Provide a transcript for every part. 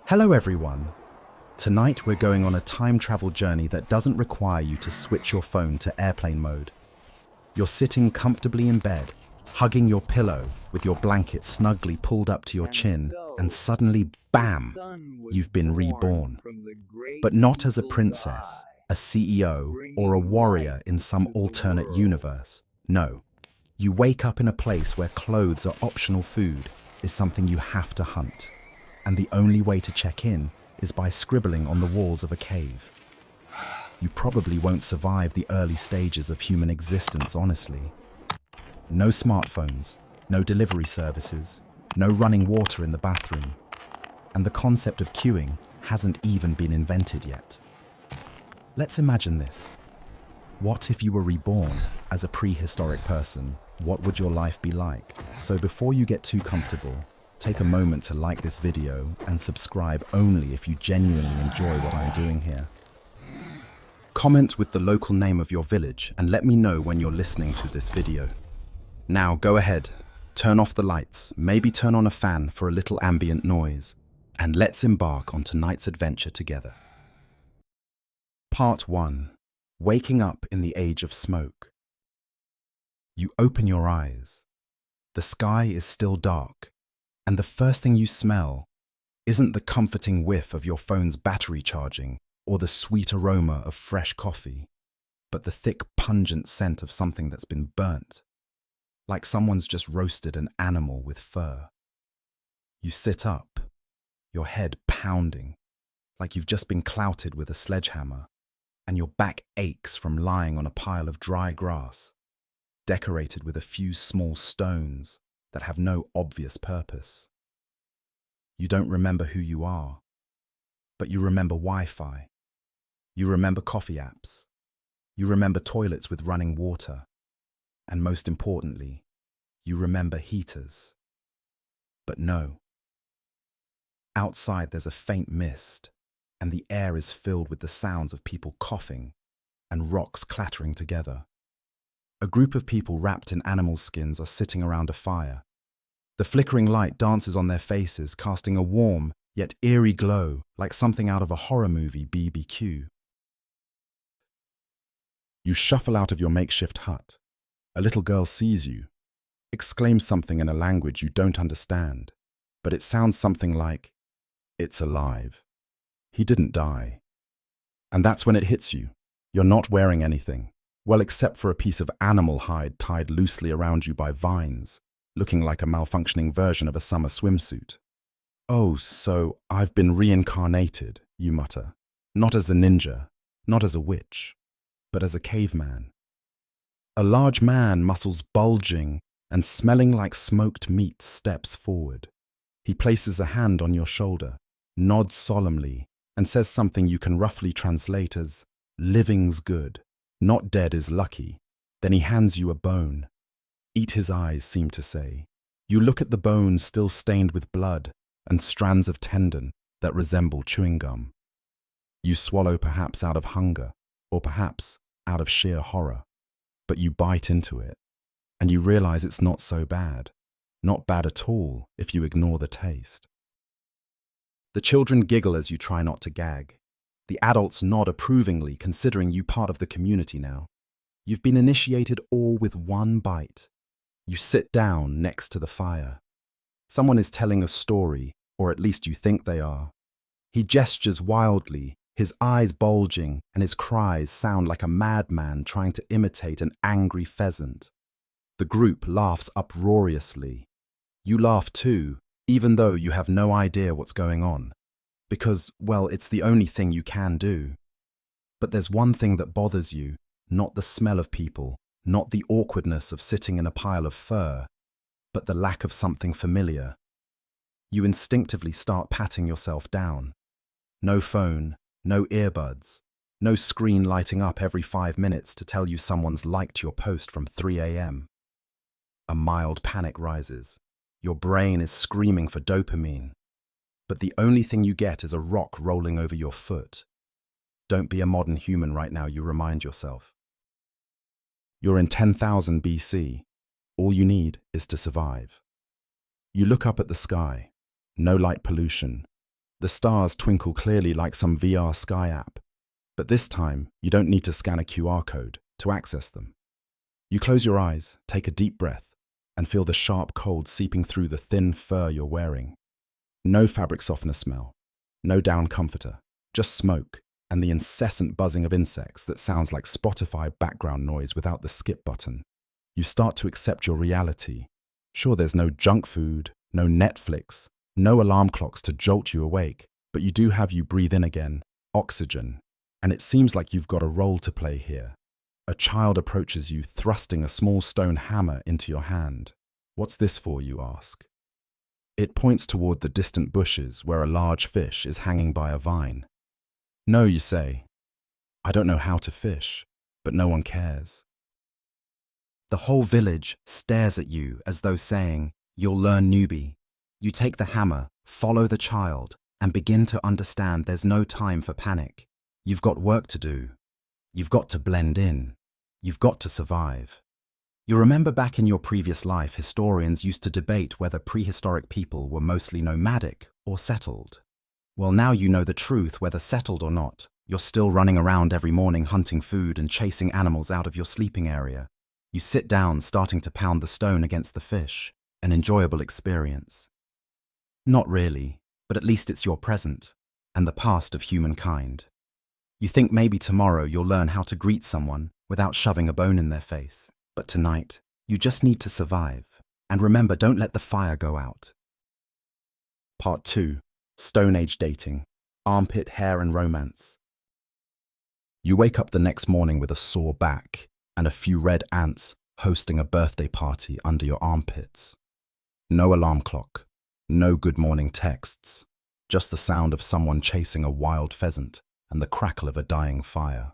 Hello everyone. Tonight we're going on a time travel journey that doesn't require you to switch your phone to airplane mode. You're sitting comfortably in bed, hugging your pillow with your blanket snugly pulled up to your chin, and suddenly, bam, you've been reborn. But not as a princess, a CEO, or a warrior in some alternate universe. No, you wake up in a place where clothes are optional food, is something you have to hunt. And the only way to check in is by scribbling on the walls of a cave. You probably won't survive the early stages of human existence, honestly. No smartphones, no delivery services, no running water in the bathroom. And the concept of queuing hasn't even been invented yet. Let's imagine this. What if you were reborn as a prehistoric person? What would your life be like? So before you get too comfortable, take a moment to like this video and subscribe only if you genuinely enjoy what I'm doing here. Comment with the local name of your village and let me know when you're listening to this video. Now go ahead, turn off the lights, maybe turn on a fan for a little ambient noise, and let's embark on tonight's adventure together. Part 1. Waking up in the age of smoke. You open your eyes. The sky is still dark. And the first thing you smell isn't the comforting whiff of your phone's battery charging or the sweet aroma of fresh coffee, but the thick, pungent scent of something that's been burnt, like someone's just roasted an animal with fur. You sit up, your head pounding, like you've just been clouted with a sledgehammer, and your back aches from lying on a pile of dry grass, decorated with a few small stones that have no obvious purpose. You don't remember who you are, but you remember Wi-Fi. You remember coffee apps. You remember toilets with running water. And most importantly, you remember heaters. But no. Outside there's a faint mist, and the air is filled with the sounds of people coughing and rocks clattering together. A group of people wrapped in animal skins are sitting around a fire. The flickering light dances on their faces, casting a warm yet eerie glow like something out of a horror movie BBQ. You shuffle out of your makeshift hut. A little girl sees you, exclaims something in a language you don't understand, but it sounds something like, "It's alive. He didn't die." And that's when it hits you. You're not wearing anything. Well, except for a piece of animal hide tied loosely around you by vines, looking like a malfunctioning version of a summer swimsuit. "Oh, so I've been reincarnated," you mutter. Not as a ninja, not as a witch, but as a caveman. A large man, muscles bulging and smelling like smoked meat, steps forward. He places a hand on your shoulder, nods solemnly, and says something you can roughly translate as, "Living's good. Not dead is lucky." Then he hands you a bone. "Eat his eyes," seem to say. You look at the bone still stained with blood and strands of tendon that resemble chewing gum. You swallow perhaps out of hunger or perhaps out of sheer horror, but you bite into it and you realize it's not so bad. Not bad at all if you ignore the taste. The children giggle as you try not to gag. The adults nod approvingly, considering you part of the community now. You've been initiated all with one bite. You sit down next to the fire. Someone is telling a story, or at least you think they are. He gestures wildly, his eyes bulging, and his cries sound like a madman trying to imitate an angry pheasant. The group laughs uproariously. You laugh too, even though you have no idea what's going on. Because, well, it's the only thing you can do. But there's one thing that bothers you, not the smell of people, not the awkwardness of sitting in a pile of fur, but the lack of something familiar. You instinctively start patting yourself down. No phone, no earbuds, no screen lighting up every 5 minutes to tell you someone's liked your post from 3 a.m. A mild panic rises. Your brain is screaming for dopamine. But the only thing you get is a rock rolling over your foot. Don't be a modern human right now, you remind yourself. You're in 10,000 BC. All you need is to survive. You look up at the sky. No light pollution. The stars twinkle clearly like some VR sky app, but this time you don't need to scan a QR code to access them. You close your eyes, take a deep breath, and feel the sharp cold seeping through the thin fur you're wearing. No fabric softener smell, no down comforter, just smoke and the incessant buzzing of insects that sounds like Spotify background noise without the skip button. You start to accept your reality. Sure, there's no junk food, no Netflix, no alarm clocks to jolt you awake, but you do have you breathe in again, oxygen, and it seems like you've got a role to play here. A child approaches you, thrusting a small stone hammer into your hand. What's this for, you ask? It points toward the distant bushes where a large fish is hanging by a vine. No, you say. I don't know how to fish, but no one cares. The whole village stares at you as though saying, "You'll learn, newbie." You take the hammer, follow the child, and begin to understand there's no time for panic. You've got work to do. You've got to blend in. You've got to survive. You remember back in your previous life, historians used to debate whether prehistoric people were mostly nomadic or settled. Well, now you know the truth, whether settled or not. You're still running around every morning hunting food and chasing animals out of your sleeping area. You sit down, starting to pound the stone against the fish. An enjoyable experience. Not really, but at least it's your present and the past of humankind. You think maybe tomorrow you'll learn how to greet someone without shoving a bone in their face. But tonight, you just need to survive. And remember, don't let the fire go out. Part 2. Stone Age Dating. Armpit, Hair and Romance. You wake up the next morning with a sore back and a few red ants hosting a birthday party under your armpits. No alarm clock. No good morning texts, just the sound of someone chasing a wild pheasant and the crackle of a dying fire.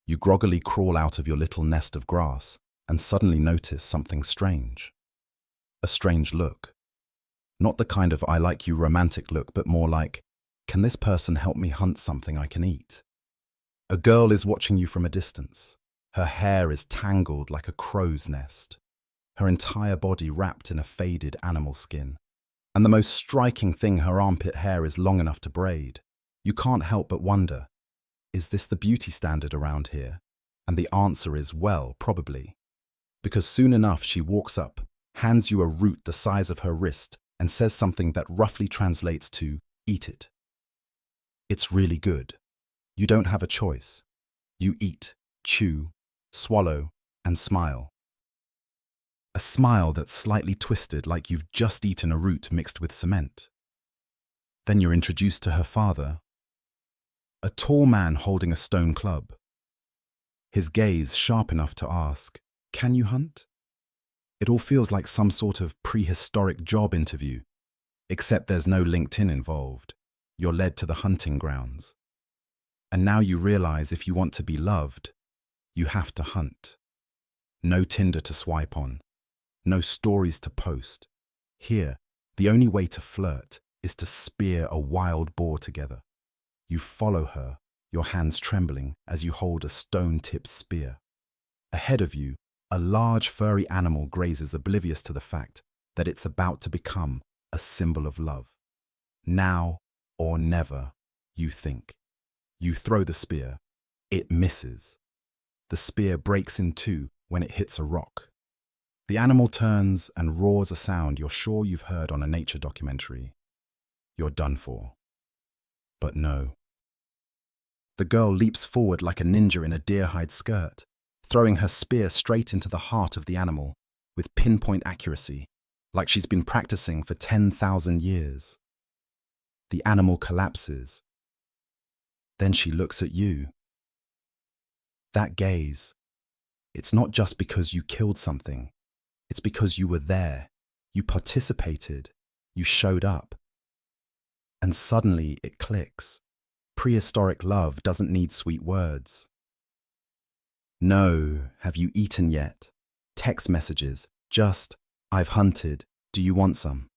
You groggily crawl out of your little nest of grass and suddenly notice something strange. A strange look. Not the kind of I like you romantic look, but more like, can this person help me hunt something I can eat? A girl is watching you from a distance. Her hair is tangled like a crow's nest. Her entire body wrapped in a faded animal skin. And the most striking thing, her armpit hair is long enough to braid. You can't help but wonder, is this the beauty standard around here? And the answer is, well, probably. Because soon enough she walks up, hands you a root the size of her wrist, and says something that roughly translates to, eat it. It's really good. You don't have a choice. You eat, chew, swallow, and smile. A smile that's slightly twisted, like you've just eaten a root mixed with cement. Then you're introduced to her father, a tall man holding a stone club. His gaze sharp enough to ask, "Can you hunt?" It all feels like some sort of prehistoric job interview, except there's no LinkedIn involved. You're led to the hunting grounds. And now you realize if you want to be loved, you have to hunt. No Tinder to swipe on. No stories to post. Here, the only way to flirt is to spear a wild boar together. You follow her, your hands trembling as you hold a stone-tipped spear. Ahead of you, a large furry animal grazes, oblivious to the fact that it's about to become a symbol of love. Now or never, you think. You throw the spear. It misses. The spear breaks in two when it hits a rock. The animal turns and roars a sound you're sure you've heard on a nature documentary. You're done for. But no. The girl leaps forward like a ninja in a deer-hide skirt, throwing her spear straight into the heart of the animal with pinpoint accuracy, like she's been practicing for 10,000 years. The animal collapses. Then she looks at you. That gaze, it's not just because you killed something. It's because you were there, you participated, you showed up. And suddenly it clicks. Prehistoric love doesn't need sweet words. No, have you eaten yet? Text messages, just, I've hunted, do you want some?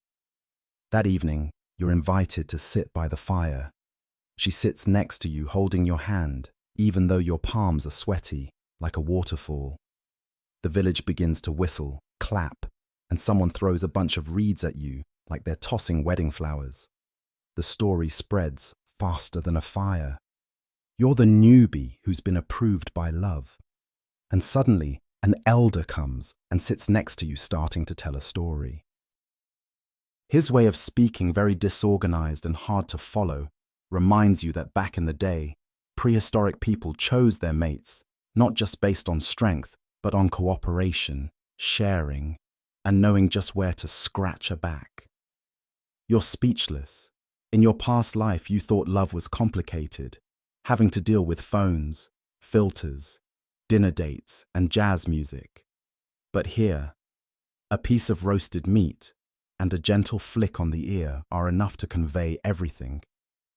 That evening, you're invited to sit by the fire. She sits next to you holding your hand, even though your palms are sweaty, like a waterfall. The village begins to whistle, clap, and someone throws a bunch of reeds at you like they're tossing wedding flowers. the story spreads faster than a fire. You're the newbie who's been approved by love. And suddenly, an elder comes and sits next to you starting to tell a story. His way of speaking, very disorganized and hard to follow, reminds you that back in the day, prehistoric people chose their mates, not just based on strength, but on cooperation, sharing, and knowing just where to scratch a back. You're speechless. In your past life, you thought love was complicated, having to deal with phones, filters, dinner dates, and jazz music. But here, a piece of roasted meat and a gentle flick on the ear are enough to convey everything.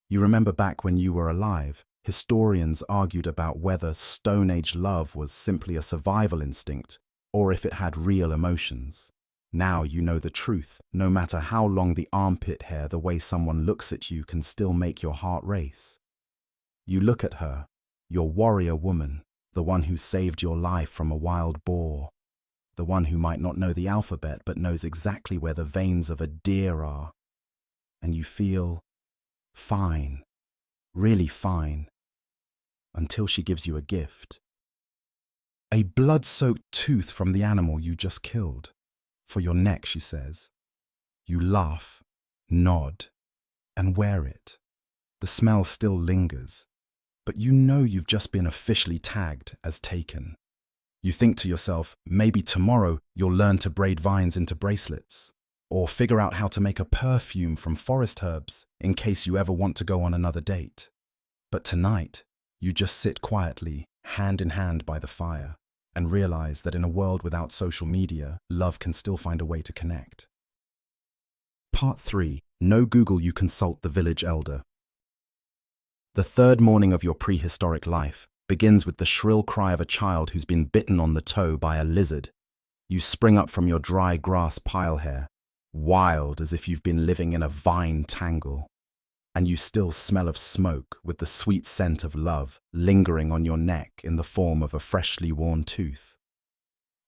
You remember back when you were alive, historians argued about whether Stone Age love was simply a survival instinct or if it had real emotions. Now you know the truth. No matter how long the armpit hair, the way someone looks at you can still make your heart race. You look at her, your warrior woman, the one who saved your life from a wild boar, the one who might not know the alphabet but knows exactly where the veins of a deer are. And you feel fine, really fine, until she gives you a gift. A blood-soaked tooth from the animal you just killed. For your neck, she says. You laugh, nod, and wear it. The smell still lingers, but you know you've just been officially tagged as taken. You think to yourself, maybe tomorrow you'll learn to braid vines into bracelets, or figure out how to make a perfume from forest herbs in case you ever want to go on another date. But tonight, you just sit quietly, hand in hand by the fire, and realize that in a world without social media, love can still find a way to connect. Part 3. No Google, you consult the village elder. The third morning of your prehistoric life begins with the shrill cry of a child who's been bitten on the toe by a lizard. You spring up from your dry grass pile hair, wild as if you've been living in a vine tangle. And you still smell of smoke with the sweet scent of love lingering on your neck in the form of a freshly worn tooth.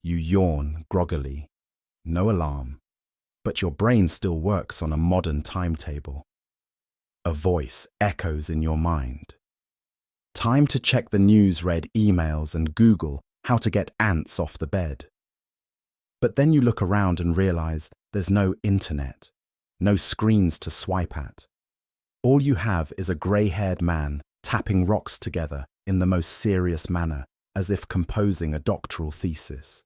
You yawn groggily. No alarm, but your brain still works on a modern timetable. A voice echoes in your mind. Time to check the news-read emails and Google how to get ants off the bed. But then you look around and realize there's no internet, no screens to swipe at. All you have is a grey-haired man tapping rocks together in the most serious manner, as if composing a doctoral thesis.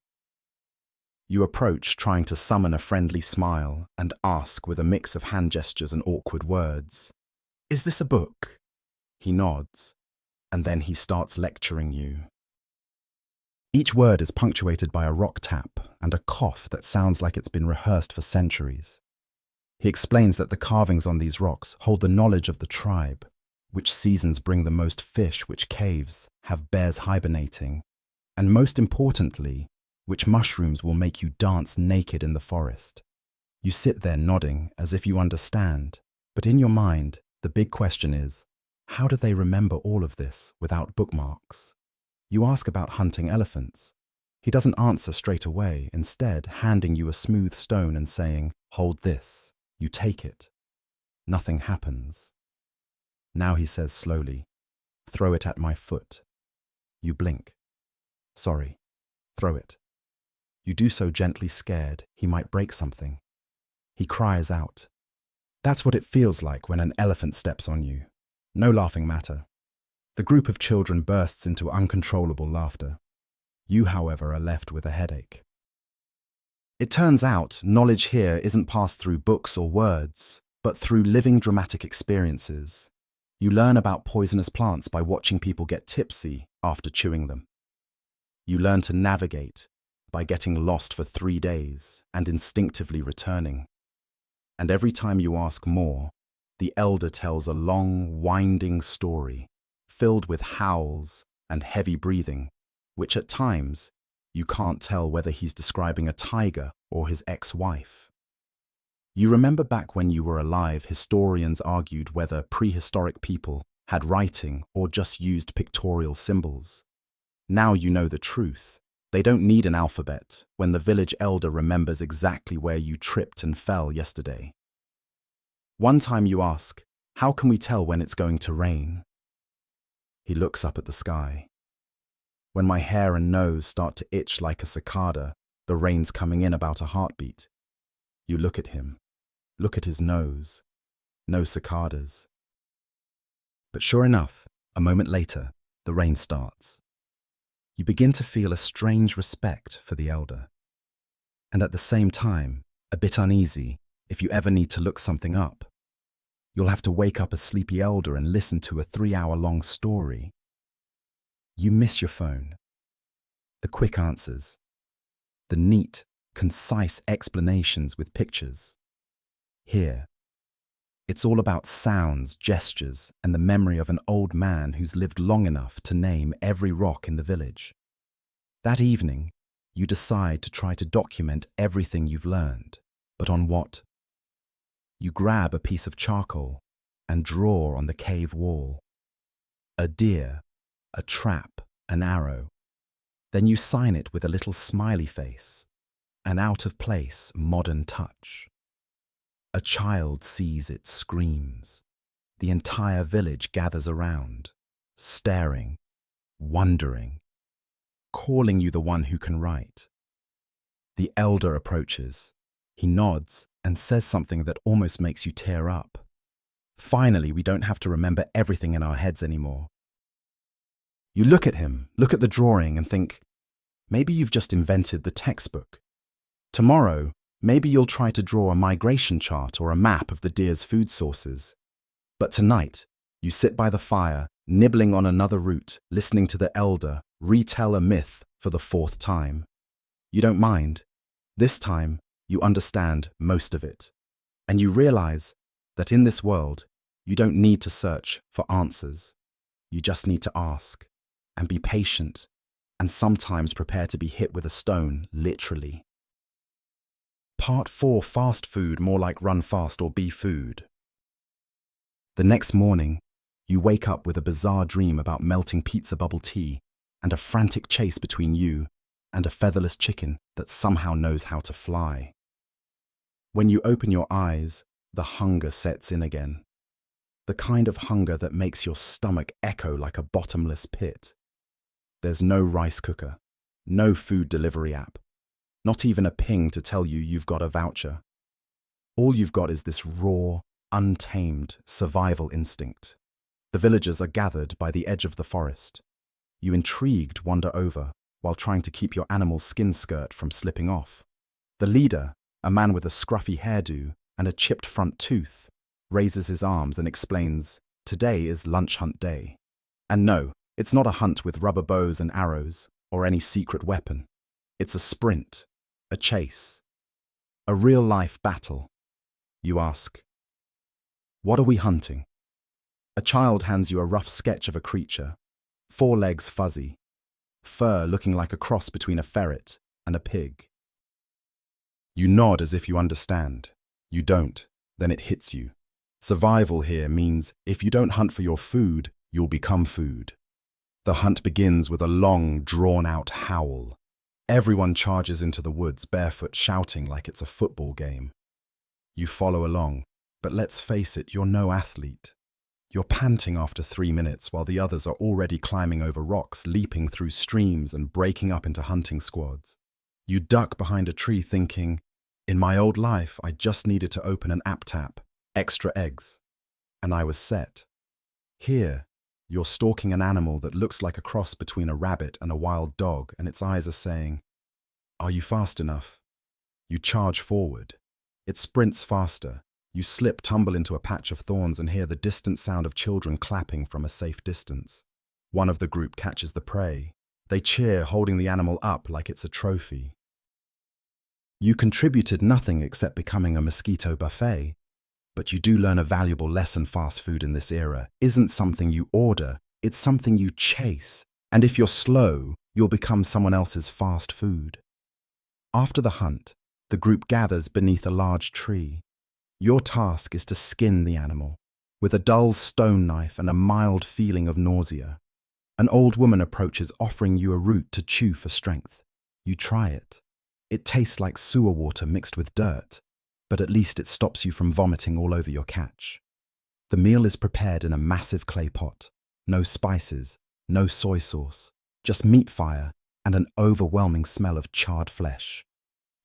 You approach, trying to summon a friendly smile, and ask with a mix of hand gestures and awkward words, "Is this a book?" He nods, and then he starts lecturing you. Each word is punctuated by a rock tap and a cough that sounds like it's been rehearsed for centuries. He explains that the carvings on these rocks hold the knowledge of the tribe, which seasons bring the most fish, which caves have bears hibernating, and most importantly, which mushrooms will make you dance naked in the forest. You sit there nodding as if you understand, but in your mind, the big question is, how do they remember all of this without bookmarks? You ask about hunting elephants. He doesn't answer straight away, instead handing you a smooth stone and saying, "Hold this." You take it. Nothing happens. Now he says slowly, "Throw it at my foot." You blink. "Sorry." Throw it. You do so gently, scared he might break something. He cries out. That's what it feels like when an elephant steps on you. No laughing matter. The group of children bursts into uncontrollable laughter. You, however, are left with a headache. It turns out knowledge here isn't passed through books or words, but through living dramatic experiences. You learn about poisonous plants by watching people get tipsy after chewing them. You learn to navigate by getting lost for 3 days and instinctively returning. And every time you ask more, the elder tells a long, winding story filled with howls and heavy breathing, which at times you can't tell whether he's describing a tiger or his ex-wife. You remember back when you were alive, historians argued whether prehistoric people had writing or just used pictorial symbols. Now you know the truth. They don't need an alphabet when the village elder remembers exactly where you tripped and fell yesterday. One time you ask, How can we tell when it's going to rain? He looks up at the sky. When my hair and nose start to itch like a cicada, the rain's coming in about a heartbeat. You look at him. Look at his nose. No cicadas. But sure enough, a moment later, the rain starts. You begin to feel a strange respect for the elder. And at the same time, a bit uneasy if you ever need to look something up. You'll have to wake up a sleepy elder and listen to a 3-hour-long story. You miss your phone. The quick answers. The neat, concise explanations with pictures. Here, it's all about sounds, gestures, and the memory of an old man who's lived long enough to name every rock in the village. That evening, you decide to try to document everything you've learned. But on what? You grab a piece of charcoal and draw on the cave wall. A deer, a trap, an arrow. Then you sign it with a little smiley face, an out-of-place modern touch. A child sees it, screams. The entire village gathers around, staring, wondering, calling you the one who can write. The elder approaches. He nods and says something that almost makes you tear up. Finally, we don't have to remember everything in our heads anymore. You look at him, look at the drawing and think, maybe you've just invented the textbook. Tomorrow, maybe you'll try to draw a migration chart or a map of the deer's food sources. But tonight, you sit by the fire, nibbling on another root, listening to the elder retell a myth for the 4th time. You don't mind. This time, you understand most of it. And you realize that in this world, you don't need to search for answers. You just need to ask and be patient and sometimes prepare to be hit with a stone, literally. Part 4, fast food, more like run fast or be food. The next morning, you wake up with a bizarre dream about melting pizza bubble tea and a frantic chase between you and a featherless chicken that somehow knows how to fly. When you open your eyes, the hunger sets in again. The kind of hunger that makes your stomach echo like a bottomless pit. There's no rice cooker, no food delivery app, not even a ping to tell you you've got a voucher. All you've got is this raw, untamed survival instinct. The villagers are gathered by the edge of the forest. You intrigued wander over while trying to keep your animal's skin skirt from slipping off. The leader, a man with a scruffy hairdo and a chipped front tooth, raises his arms and explains, today is lunch hunt day. And no, it's not a hunt with rubber bows and arrows or any secret weapon. It's a sprint, a chase, a real-life battle. You ask, what are we hunting? A child hands you a rough sketch of a creature, 4 legs fuzzy, fur looking like a cross between a ferret and a pig. You nod as if you understand. You don't, then it hits you. Survival here means if you don't hunt for your food, you'll become food. The hunt begins with a long, drawn-out howl. Everyone charges into the woods barefoot, shouting like it's a football game. You follow along, but let's face it, you're no athlete. You're panting after 3 minutes while the others are already climbing over rocks, leaping through streams and breaking up into hunting squads. You duck behind a tree thinking, in my old life, I just needed to open an app tap, extra eggs, and I was set. Here, you're stalking an animal that looks like a cross between a rabbit and a wild dog, and its eyes are saying, are you fast enough? You charge forward. It sprints faster. You slip, tumble into a patch of thorns and hear the distant sound of children clapping from a safe distance. One of the group catches the prey. They cheer, holding the animal up like it's a trophy. You contributed nothing except becoming a mosquito buffet, but you do learn a valuable lesson. Fast food in this era isn't something you order, it's something you chase. And if you're slow, you'll become someone else's fast food. After the hunt, the group gathers beneath a large tree. Your task is to skin the animal, with a dull stone knife and a mild feeling of nausea. An old woman approaches, offering you a root to chew for strength. You try it. It tastes like sewer water mixed with dirt, but at least it stops you from vomiting all over your catch. The meal is prepared in a massive clay pot. No spices, no soy sauce, just meat fire and an overwhelming smell of charred flesh.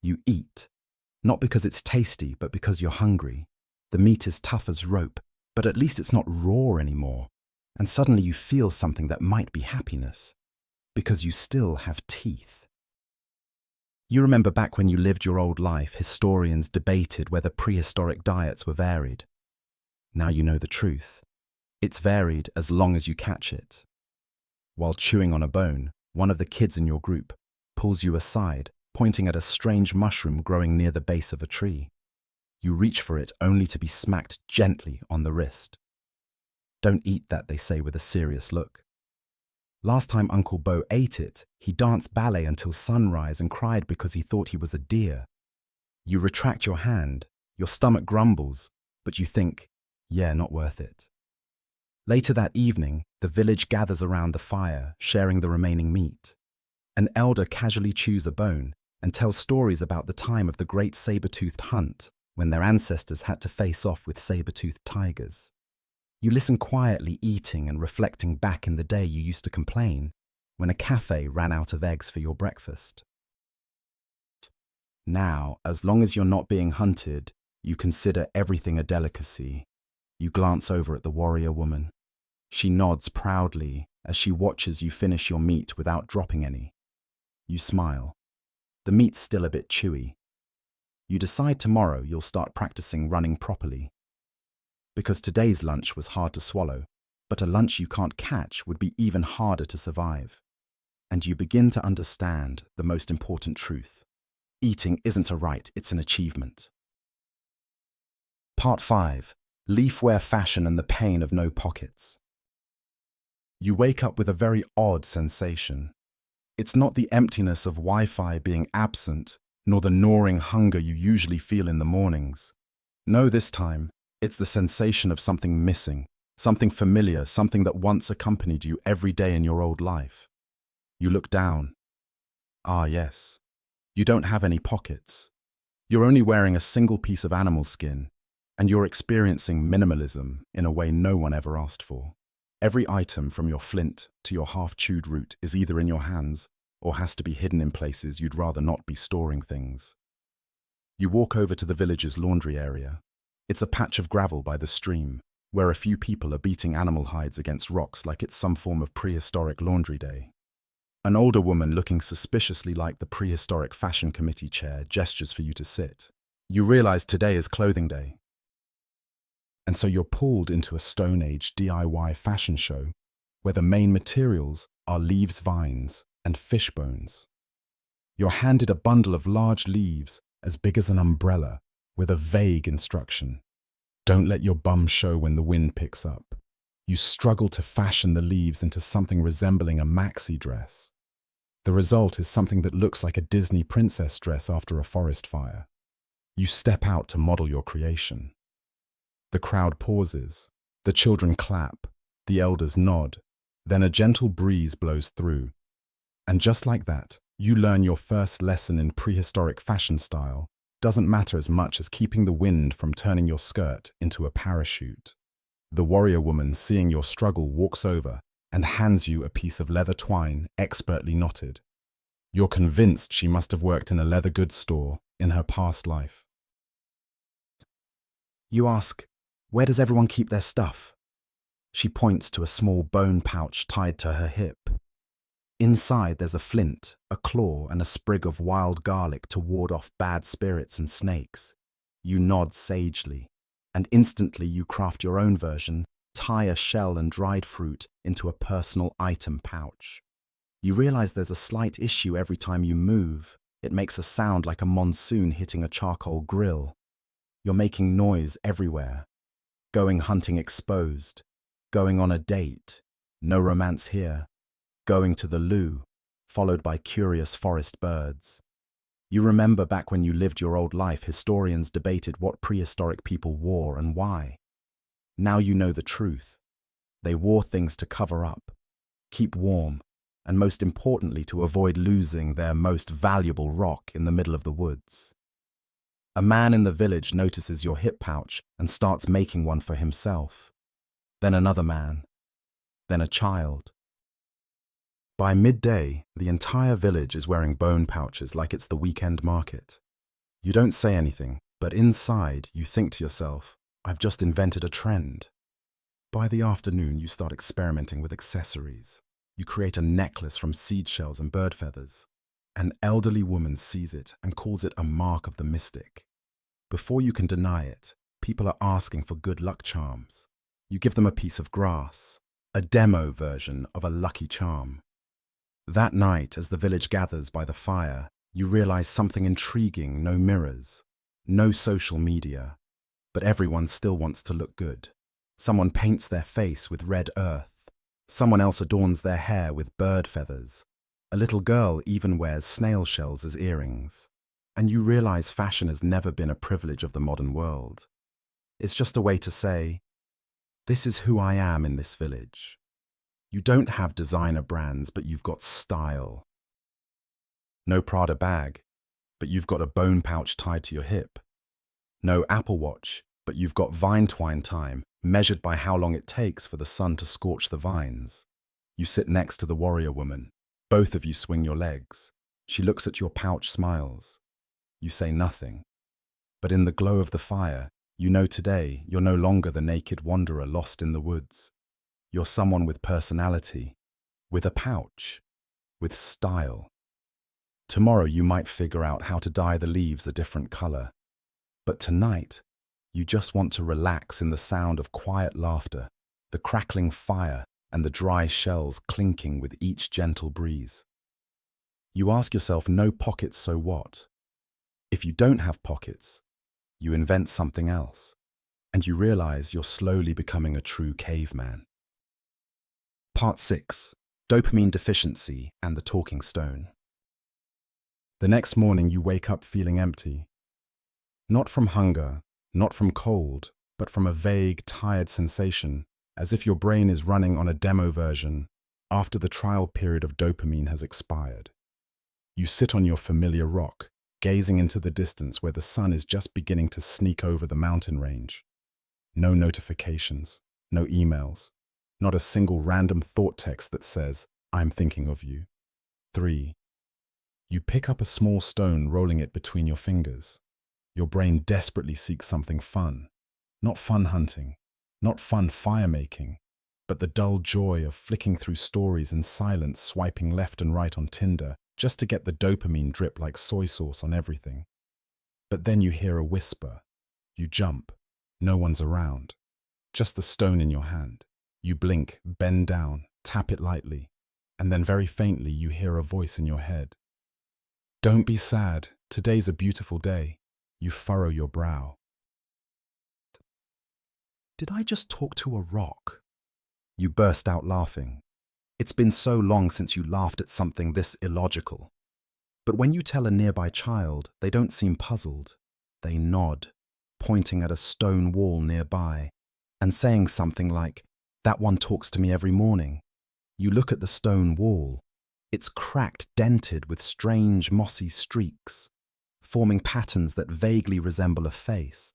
You eat, not because it's tasty, but because you're hungry. The meat is tough as rope, but at least it's not raw anymore. And suddenly you feel something that might be happiness, because you still have teeth. You remember back when you lived your old life, historians debated whether prehistoric diets were varied. Now you know the truth. It's varied as long as you catch it. While chewing on a bone, one of the kids in your group pulls you aside, pointing at a strange mushroom growing near the base of a tree. You reach for it only to be smacked gently on the wrist. Don't eat that, they say with a serious look. Last time Uncle Bo ate it, he danced ballet until sunrise and cried because he thought he was a deer. You retract your hand, your stomach grumbles, but you think, yeah, not worth it. Later that evening, the village gathers around the fire, sharing the remaining meat. An elder casually chews a bone and tells stories about the time of the great saber-toothed hunt, when their ancestors had to face off with saber-toothed tigers. You listen quietly, eating and reflecting back in the day you used to complain when a cafe ran out of eggs for your breakfast. Now, as long as you're not being hunted, you consider everything a delicacy. You glance over at the warrior woman. She nods proudly as she watches you finish your meat without dropping any. You smile. The meat's still a bit chewy. You decide tomorrow you'll start practicing running properly. Because today's lunch was hard to swallow, but a lunch you can't catch would be even harder to survive. And you begin to understand the most important truth. Eating isn't a right, it's an achievement. Part 5. Leafwear fashion and the pain of no pockets. You wake up with a very odd sensation. It's not the emptiness of Wi-Fi being absent, nor the gnawing hunger you usually feel in the mornings. No, this time, it's the sensation of something missing, something familiar, something that once accompanied you every day in your old life. You look down. Ah, yes. You don't have any pockets. You're only wearing a single piece of animal skin, and you're experiencing minimalism in a way no one ever asked for. Every item from your flint to your half-chewed root is either in your hands or has to be hidden in places you'd rather not be storing things. You walk over to the village's laundry area. It's a patch of gravel by the stream, where a few people are beating animal hides against rocks like it's some form of prehistoric laundry day. An older woman looking suspiciously like the prehistoric fashion committee chair gestures for you to sit. You realize today is clothing day. And so you're pulled into a Stone Age DIY fashion show where the main materials are leaves, vines, and fish bones. You're handed a bundle of large leaves as big as an umbrella with a vague instruction. Don't let your bum show when the wind picks up. You struggle to fashion the leaves into something resembling a maxi dress. The result is something that looks like a Disney princess dress after a forest fire. You step out to model your creation. The crowd pauses, the children clap, the elders nod, then a gentle breeze blows through. And just like that, you learn your first lesson in prehistoric fashion style doesn't matter as much as keeping the wind from turning your skirt into a parachute. The warrior woman, seeing your struggle, walks over and hands you a piece of leather twine expertly knotted. You're convinced she must have worked in a leather goods store in her past life. You ask, where does everyone keep their stuff? She points to a small bone pouch tied to her hip. Inside there's a flint, a claw, and a sprig of wild garlic to ward off bad spirits and snakes. You nod sagely, and instantly you craft your own version, tie a shell and dried fruit into a personal item pouch. You realize there's a slight issue every time you move. It makes a sound like a monsoon hitting a charcoal grill. You're making noise everywhere. Going hunting exposed. Going on a date. No romance here. Going to the loo, followed by curious forest birds. You remember back when you lived your old life, historians debated what prehistoric people wore and why. Now you know the truth. They wore things to cover up, keep warm, and most importantly to avoid losing their most valuable rock in the middle of the woods. A man in the village notices your hip pouch and starts making one for himself. then another man, then a child. By midday, the entire village is wearing bone pouches like it's the weekend market. You don't say anything, but inside you think to yourself, I've just invented a trend. By the afternoon, you start experimenting with accessories. You create a necklace from seed shells and bird feathers. An elderly woman sees it and calls it a mark of the mystic. Before you can deny it, people are asking for good luck charms. You give them a piece of grass, a demo version of a lucky charm. That night, as the village gathers by the fire, you realize something intriguing: no mirrors, no social media, but everyone still wants to look good. Someone paints their face with red earth. Someone else adorns their hair with bird feathers. A little girl even wears snail shells as earrings. And you realize fashion has never been a privilege of the modern world. It's just a way to say, this is who I am in this village. You don't have designer brands, but you've got style. No Prada bag, but you've got a bone pouch tied to your hip. No Apple Watch, but you've got vine twine time, measured by how long it takes for the sun to scorch the vines. You sit next to the warrior woman. Both of you swing your legs. She looks at your pouch, smiles. You say nothing. But in the glow of the fire, you know today you're no longer the naked wanderer lost in the woods. You're someone with personality, with a pouch, with style. Tomorrow you might figure out how to dye the leaves a different color. But tonight, you just want to relax in the sound of quiet laughter, the crackling fire, and the dry shells clinking with each gentle breeze. You ask yourself, no pockets, so what? If you don't have pockets, you invent something else, and you realize you're slowly becoming a true caveman. Part 6. Dopamine Deficiency and the Talking Stone. The next morning you wake up feeling empty. Not from hunger, not from cold, but from a vague, tired sensation, as if your brain is running on a demo version after the trial period of dopamine has expired. You sit on your familiar rock, gazing into the distance where the sun is just beginning to sneak over the mountain range. No notifications, no emails, not a single random thought text that says, I'm thinking of you. 3. You pick up a small stone, rolling it between your fingers. Your brain desperately seeks something fun. Not fun hunting, not fun fire making, but the dull joy of flicking through stories in silence, swiping left and right on Tinder, just to get the dopamine drip like soy sauce on everything. But then you hear a whisper. You jump. No one's around. Just the stone in your hand. You blink, bend down, tap it lightly, and then very faintly you hear a voice in your head. Don't be sad. Today's a beautiful day. You furrow your brow. Did I just talk to a rock? You burst out laughing. It's been so long since you laughed at something this illogical. But when you tell a nearby child, they don't seem puzzled. They nod, pointing at a stone wall nearby, and saying something like, that one talks to me every morning. You look at the stone wall. It's cracked, dented with strange mossy streaks, forming patterns that vaguely resemble a face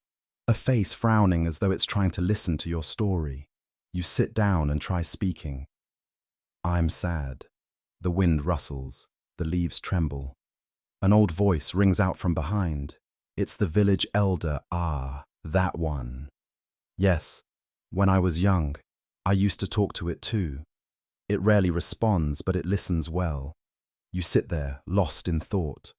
frowning as though it's trying to listen to your story. You sit down and try speaking. I'm sad. The wind rustles. The leaves tremble. An old voice rings out from behind. It's the village elder. Ah, that one. Yes, when I was young, I used to talk to it too. It rarely responds, but it listens well. You sit there, lost in thought,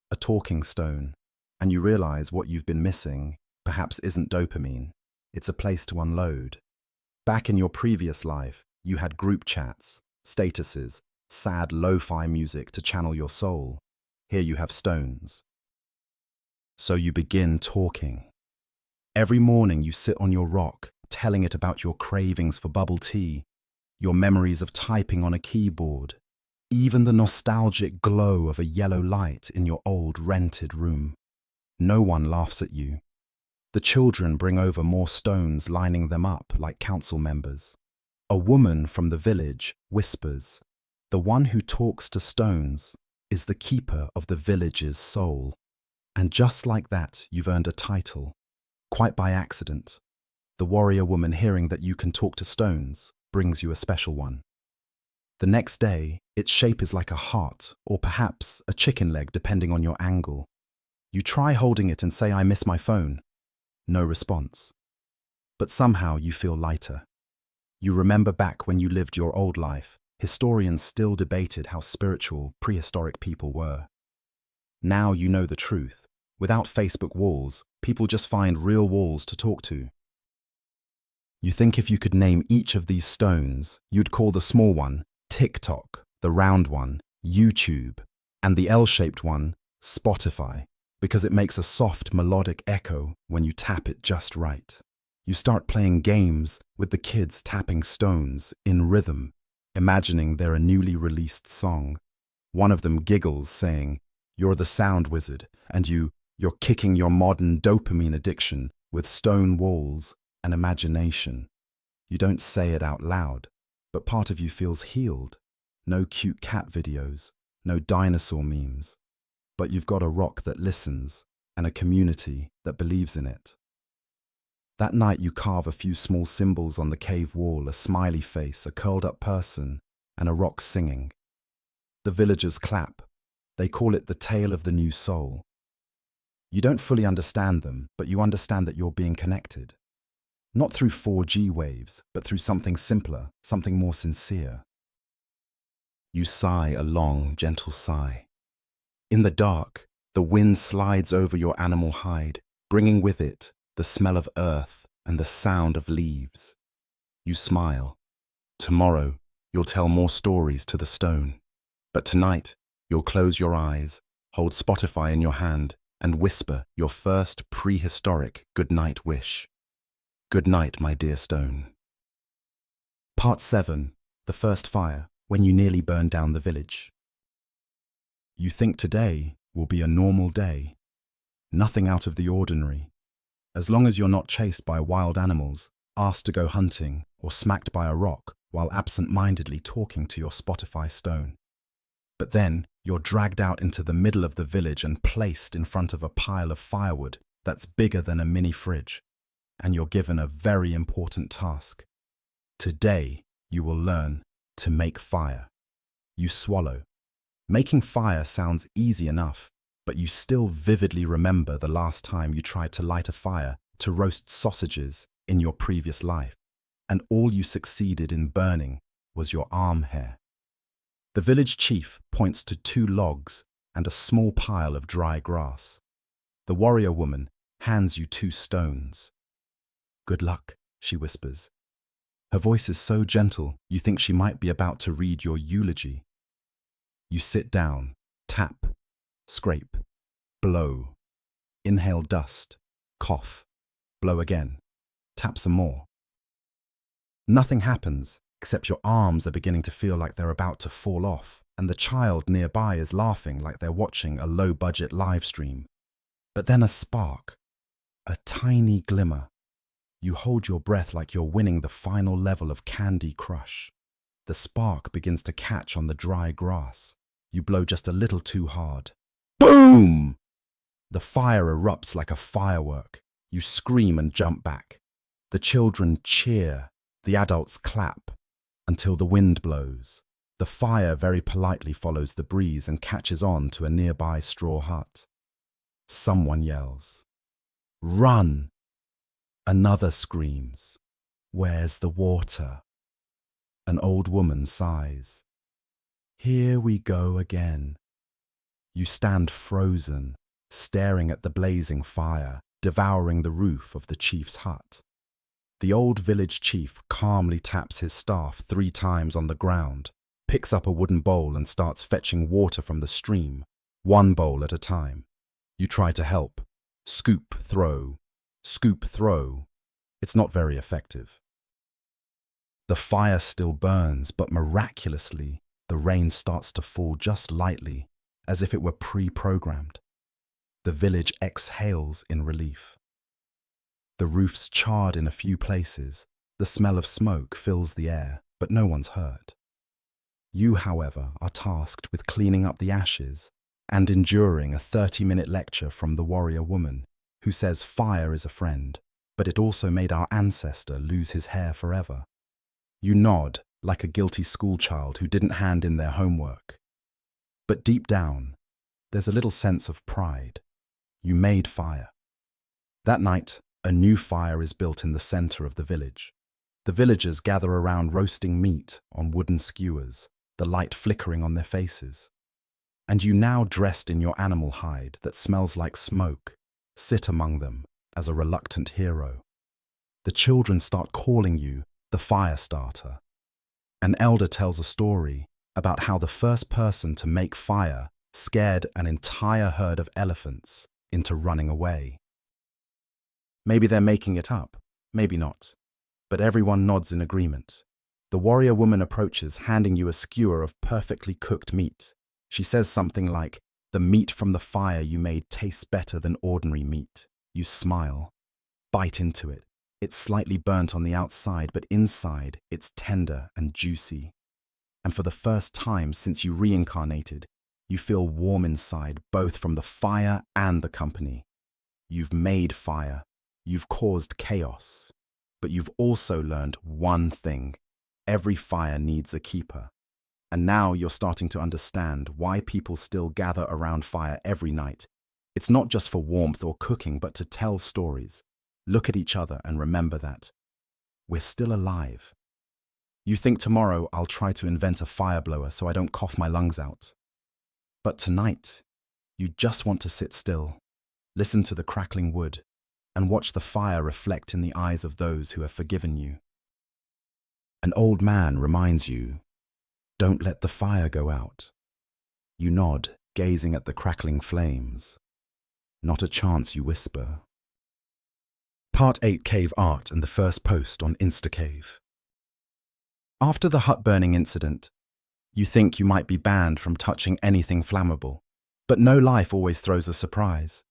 a talking stone, and you realize what you've been missing perhaps isn't dopamine. It's a place to unload. Back in your previous life, you had group chats, statuses, sad lo-fi music to channel your soul. Here you have stones. So you begin talking. Every morning you sit on your rock, telling it about your cravings for bubble tea, your memories of typing on a keyboard, even the nostalgic glow of a yellow light in your old rented room. No one laughs at you. The children bring over more stones, lining them up like council members. A woman from the village whispers, the one who talks to stones is the keeper of the village's soul. And just like that, you've earned a title, quite by accident. The warrior woman, hearing that you can talk to stones, brings you a special one. The next day, its shape is like a heart, or perhaps a chicken leg depending on your angle. You try holding it and say, "I miss my phone." No response. But somehow you feel lighter. You remember back when you lived your old life. Historians still debated how spiritual prehistoric people were. Now you know the truth. Without Facebook walls, people just find real walls to talk to. You think if you could name each of these stones, you'd call the small one TikTok, the round one YouTube, and the L-shaped one Spotify, because it makes a soft melodic echo when you tap it just right. You start playing games with the kids tapping stones in rhythm, imagining they're a newly released song. One of them giggles, saying, "You're the sound wizard," and you're kicking your modern dopamine addiction with stone walls and imagination. You don't say it out loud, but part of you feels healed. No cute cat videos, no dinosaur memes, but you've got a rock that listens and a community that believes in it. That night you carve a few small symbols on the cave wall, a smiley face, a curled up person, and a rock singing. The villagers clap. They call it the tale of the new soul. You don't fully understand them, but you understand that you're being connected. Not through 4G waves, but through something simpler, something more sincere. You sigh a long, gentle sigh. In the dark, the wind slides over your animal hide, bringing with it the smell of earth and the sound of leaves. You smile. Tomorrow, you'll tell more stories to the stone. But tonight, you'll close your eyes, hold Spotify in your hand, and whisper your first prehistoric goodnight wish. Good night, my dear stone. Part 7. The first fire, when you nearly burned down the village. You think today will be a normal day. Nothing out of the ordinary. As long as you're not chased by wild animals, asked to go hunting, or smacked by a rock while absent-mindedly talking to your Spotify stone. But then, you're dragged out into the middle of the village and placed in front of a pile of firewood that's bigger than a mini fridge. And you're given a very important task. Today, you will learn to make fire. You swallow. Making fire sounds easy enough, but you still vividly remember the last time you tried to light a fire to roast sausages in your previous life, and all you succeeded in burning was your arm hair. The village chief points to 2 logs and a small pile of dry grass. The warrior woman hands you 2 stones. "Good luck," she whispers. Her voice is so gentle, you think she might be about to read your eulogy. You sit down, tap, scrape, blow, inhale dust, cough, blow again, tap some more. Nothing happens, except your arms are beginning to feel like they're about to fall off, and the child nearby is laughing like they're watching a low-budget live stream. But then a spark, a tiny glimmer. You hold your breath like you're winning the final level of Candy Crush. The spark begins to catch on the dry grass. You blow just a little too hard. Boom! The fire erupts like a firework. You scream and jump back. The children cheer. The adults clap. Until the wind blows. The fire very politely follows the breeze and catches on to a nearby straw hut. Someone yells, "Run!" Another screams, "Where's the water?" An old woman sighs. Here we go again. You stand frozen, staring at the blazing fire, devouring the roof of the chief's hut. The old village chief calmly taps his staff 3 times on the ground, picks up a wooden bowl and starts fetching water from the stream, 1 bowl at a time. You try to help. Scoop, throw. Scoop, throw. It's not very effective. The fire still burns, but miraculously, the rain starts to fall just lightly, as if it were pre-programmed. The village exhales in relief. The roof's charred in a few places. The smell of smoke fills the air, but no one's hurt. You, however, are tasked with cleaning up the ashes and enduring a 30-minute lecture from the warrior woman, who says fire is a friend, but it also made our ancestor lose his hair forever. You nod like a guilty schoolchild who didn't hand in their homework. But deep down, there's a little sense of pride. You made fire. That night, a new fire is built in the center of the village. The villagers gather around roasting meat on wooden skewers, the light flickering on their faces. And you, now dressed in your animal hide that smells like smoke, sit among them as a reluctant hero. The children start calling you the fire starter. An elder tells a story about how the first person to make fire scared an entire herd of elephants into running away. Maybe they're making it up, maybe not, but everyone nods in agreement. The warrior woman approaches, handing you a skewer of perfectly cooked meat. She says something like, "The meat from the fire you made tastes better than ordinary meat." You smile, bite into it. It's slightly burnt on the outside, but inside it's tender and juicy. And for the first time since you reincarnated, you feel warm inside, both from the fire and the company. You've made fire. You've caused chaos. But you've also learned one thing. Every fire needs a keeper. And now you're starting to understand why people still gather around fire every night. It's not just for warmth or cooking, but to tell stories. Look at each other and remember that we're still alive. You think tomorrow I'll try to invent a fire blower so I don't cough my lungs out. But tonight, you just want to sit still, listen to the crackling wood, and watch the fire reflect in the eyes of those who have forgiven you. An old man reminds you, "Don't let the fire go out." You nod, gazing at the crackling flames. Not a chance, you whisper. Part 8 Cave Art and the first post on Insta-Cave. After the hut burning incident, you think you might be banned from touching anything flammable, but no life always throws a surprise.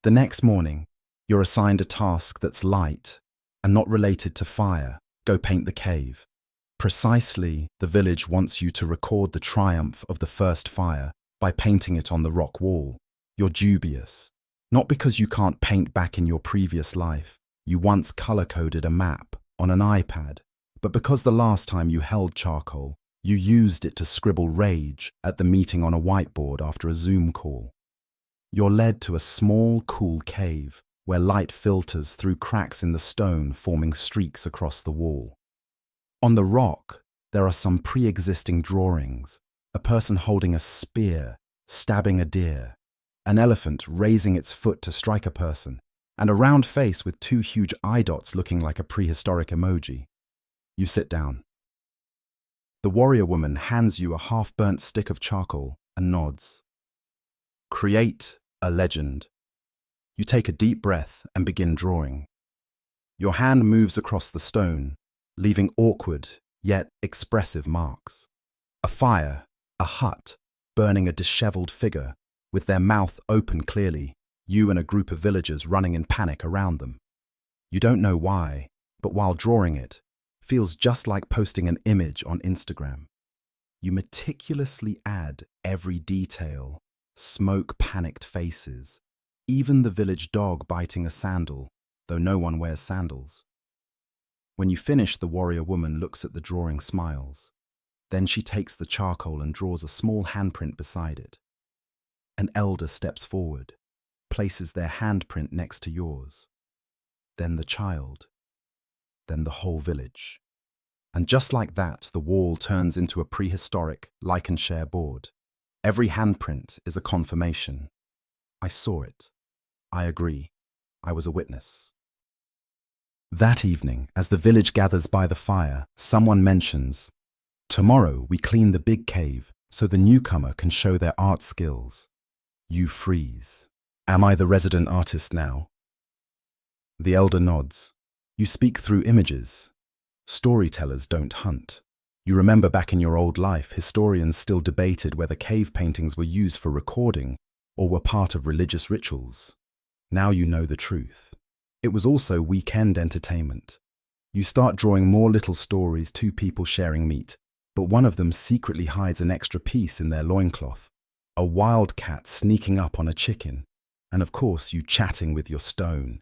The next morning, you're assigned a task that's light and not related to fire. Go paint the cave. Precisely, the village wants you to record the triumph of the first fire by painting it on the rock wall. You're dubious, not because you can't paint back in your previous life. You once color-coded a map on an iPad, but because the last time you held charcoal, you used it to scribble rage at the meeting on a whiteboard after a Zoom call. You're led to a small, cool cave where light filters through cracks in the stone, forming streaks across the wall. On the rock, there are some pre-existing drawings, a person holding a spear, stabbing a deer, an elephant raising its foot to strike a person, and a round face with two huge eye dots looking like a prehistoric emoji. You sit down. The warrior woman hands you a half-burnt stick of charcoal and nods. Create a legend. You take a deep breath and begin drawing. Your hand moves across the stone, leaving awkward yet expressive marks. A fire, a hut, burning a disheveled figure, with their mouth open clearly, you and a group of villagers running in panic around them. You don't know why, but while drawing it, feels just like posting an image on Instagram. You meticulously add every detail, smoke-panicked faces, even the village dog biting a sandal, though no one wears sandals. When you finish, the warrior woman looks at the drawing, smiles. Then she takes the charcoal and draws a small handprint beside it. An elder steps forward, places their handprint next to yours. Then the child. Then the whole village. And just like that, the wall turns into a prehistoric like and share board. Every handprint is a confirmation. I saw it. I agree. I was a witness. That evening, as the village gathers by the fire, someone mentions, "Tomorrow we clean the big cave so the newcomer can show their art skills." You freeze. Am I the resident artist now? The elder nods. You speak through images. Storytellers don't hunt. You remember back in your old life, historians still debated whether cave paintings were used for recording or were part of religious rituals. Now you know the truth. It was also weekend entertainment. You start drawing more little stories, two people sharing meat, but one of them secretly hides an extra piece in their loincloth. A wildcat sneaking up on a chicken, and of course you chatting with your stone.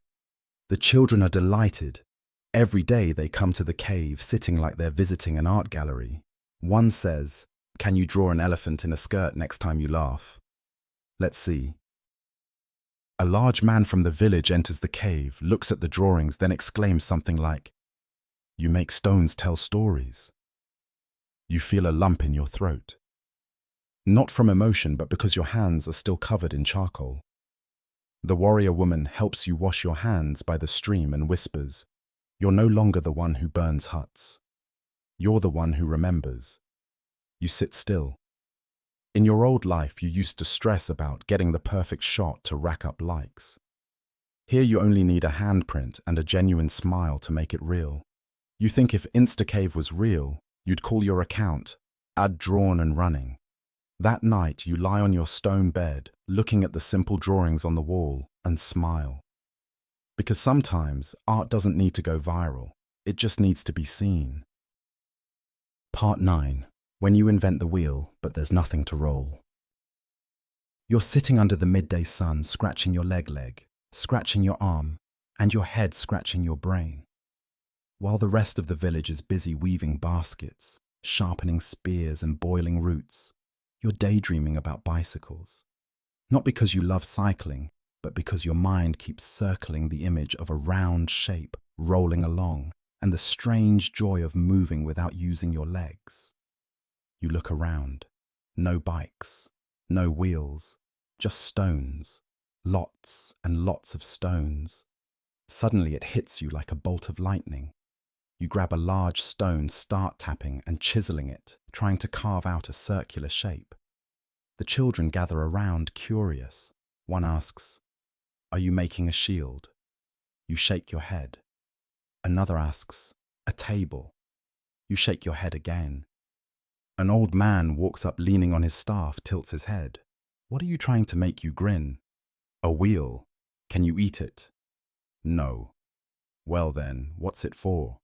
The children are delighted. Every day they come to the cave sitting like they're visiting an art gallery. One says, "Can you draw an elephant in a skirt next time you laugh?" Let's see. A large man from the village enters the cave, looks at the drawings, then exclaims something like, "You make stones tell stories." You feel a lump in your throat. Not from emotion, but because your hands are still covered in charcoal. The warrior woman helps you wash your hands by the stream and whispers, "You're no longer the one who burns huts. You're the one who remembers." You sit still. In your old life, you used to stress about getting the perfect shot to rack up likes. Here you only need a handprint and a genuine smile to make it real. You think if Insta-Cave was real, you'd call your account, add drawn and running. That night, you lie on your stone bed, looking at the simple drawings on the wall, and smile. Because sometimes, art doesn't need to go viral. It just needs to be seen. Part 9. When you invent the wheel, but there's nothing to roll. You're sitting under the midday sun, scratching your leg, scratching your arm, and your head scratching your brain. While the rest of the village is busy weaving baskets, sharpening spears and boiling roots, you're daydreaming about bicycles. Not because you love cycling, but because your mind keeps circling the image of a round shape rolling along and the strange joy of moving without using your legs. You look around. No bikes, no wheels, just stones, lots and lots of stones. Suddenly it hits you like a bolt of lightning. You grab a large stone, start tapping and chiseling it, trying to carve out a circular shape. The children gather around, curious. One asks, "Are you making a shield?" You shake your head. Another asks, "A table?" You shake your head again. An old man walks up leaning on his staff, tilts his head. "What are you trying to make you grin?" "A wheel. Can you eat it?" "No." "Well then, what's it for?"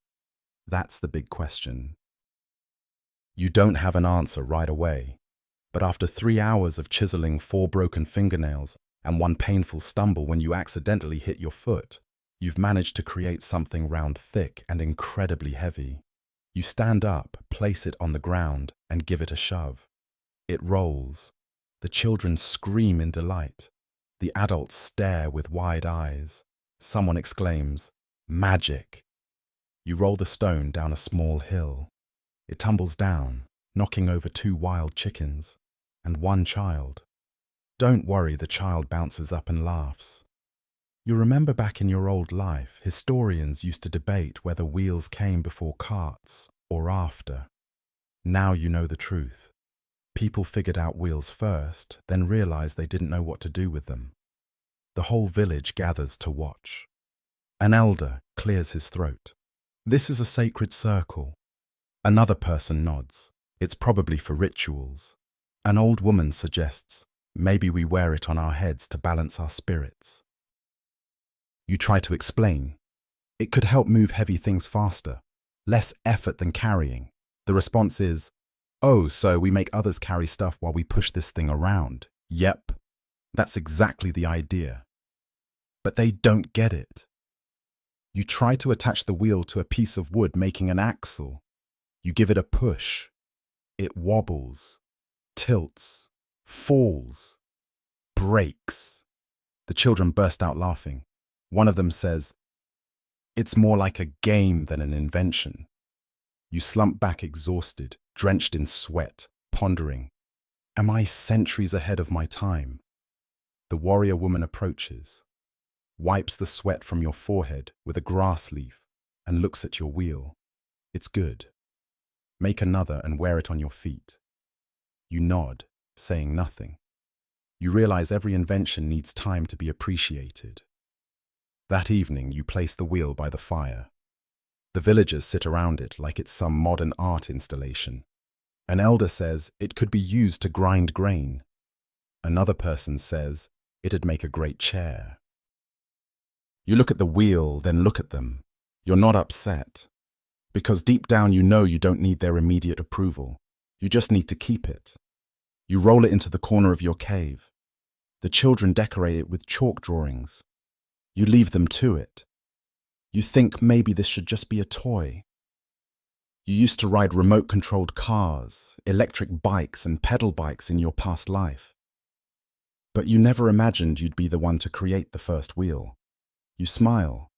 That's the big question. You don't have an answer right away, but after 3 hours of chiseling 4 broken fingernails and 1 painful stumble when you accidentally hit your foot, you've managed to create something round, thick, and incredibly heavy. You stand up, place it on the ground, and give it a shove. It rolls. The children scream in delight. The adults stare with wide eyes. Someone exclaims, "Magic!" You roll the stone down a small hill. It tumbles down, knocking over 2 wild chickens and 1 child. Don't worry, the child bounces up and laughs. You remember back in your old life, historians used to debate whether wheels came before carts or after. Now you know the truth. People figured out wheels first, then realized they didn't know what to do with them. The whole village gathers to watch. An elder clears his throat. "This is a sacred circle." Another person nods. "It's probably for rituals." An old woman suggests, "Maybe we wear it on our heads to balance our spirits." You try to explain. "It could help move heavy things faster, less effort than carrying." The response is, "Oh, so we make others carry stuff while we push this thing around." Yep, that's exactly the idea. But they don't get it. You try to attach the wheel to a piece of wood, making an axle. You give it a push. It wobbles, tilts, falls, breaks. The children burst out laughing. One of them says, "It's more like a game than an invention." You slump back exhausted, drenched in sweat, pondering, "Am I centuries ahead of my time?" The warrior woman approaches, wipes the sweat from your forehead with a grass leaf, and looks at your wheel. "It's good. Make another and wear it on your feet." You nod, saying nothing. You realize every invention needs time to be appreciated. That evening, you place the wheel by the fire. The villagers sit around it like it's some modern art installation. An elder says it could be used to grind grain. Another person says it'd make a great chair. You look at the wheel, then look at them. You're not upset, because deep down you know you don't need their immediate approval. You just need to keep it. You roll it into the corner of your cave. The children decorate it with chalk drawings. You leave them to it. You think maybe this should just be a toy. You used to ride remote-controlled cars, electric bikes and pedal bikes in your past life. But you never imagined you'd be the one to create the first wheel. You smile,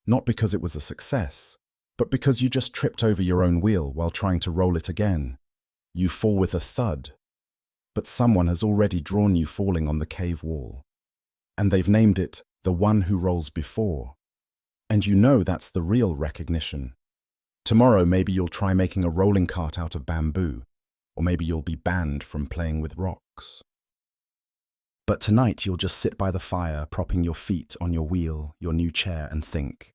not because it was a success, but because you just tripped over your own wheel while trying to roll it again. You fall with a thud, but someone has already drawn you falling on the cave wall. And they've named it the one who rolls before. And you know that's the real recognition. Tomorrow maybe you'll try making a rolling cart out of bamboo, or maybe you'll be banned from playing with rocks. But tonight you'll just sit by the fire, propping your feet on your wheel, your new chair, and think.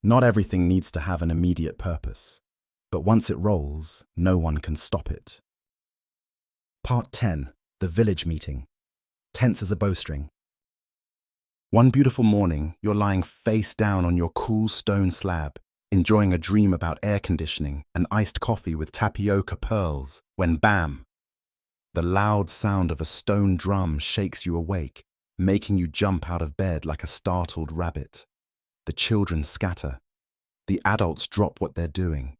Not everything needs to have an immediate purpose, but once it rolls, no one can stop it. Part 10. The Village Meeting. Tense as a bowstring. One beautiful morning, you're lying face down on your cool stone slab, enjoying a dream about air conditioning and iced coffee with tapioca pearls, when bam! The loud sound of a stone drum shakes you awake, making you jump out of bed like a startled rabbit. The children scatter. The adults drop what they're doing.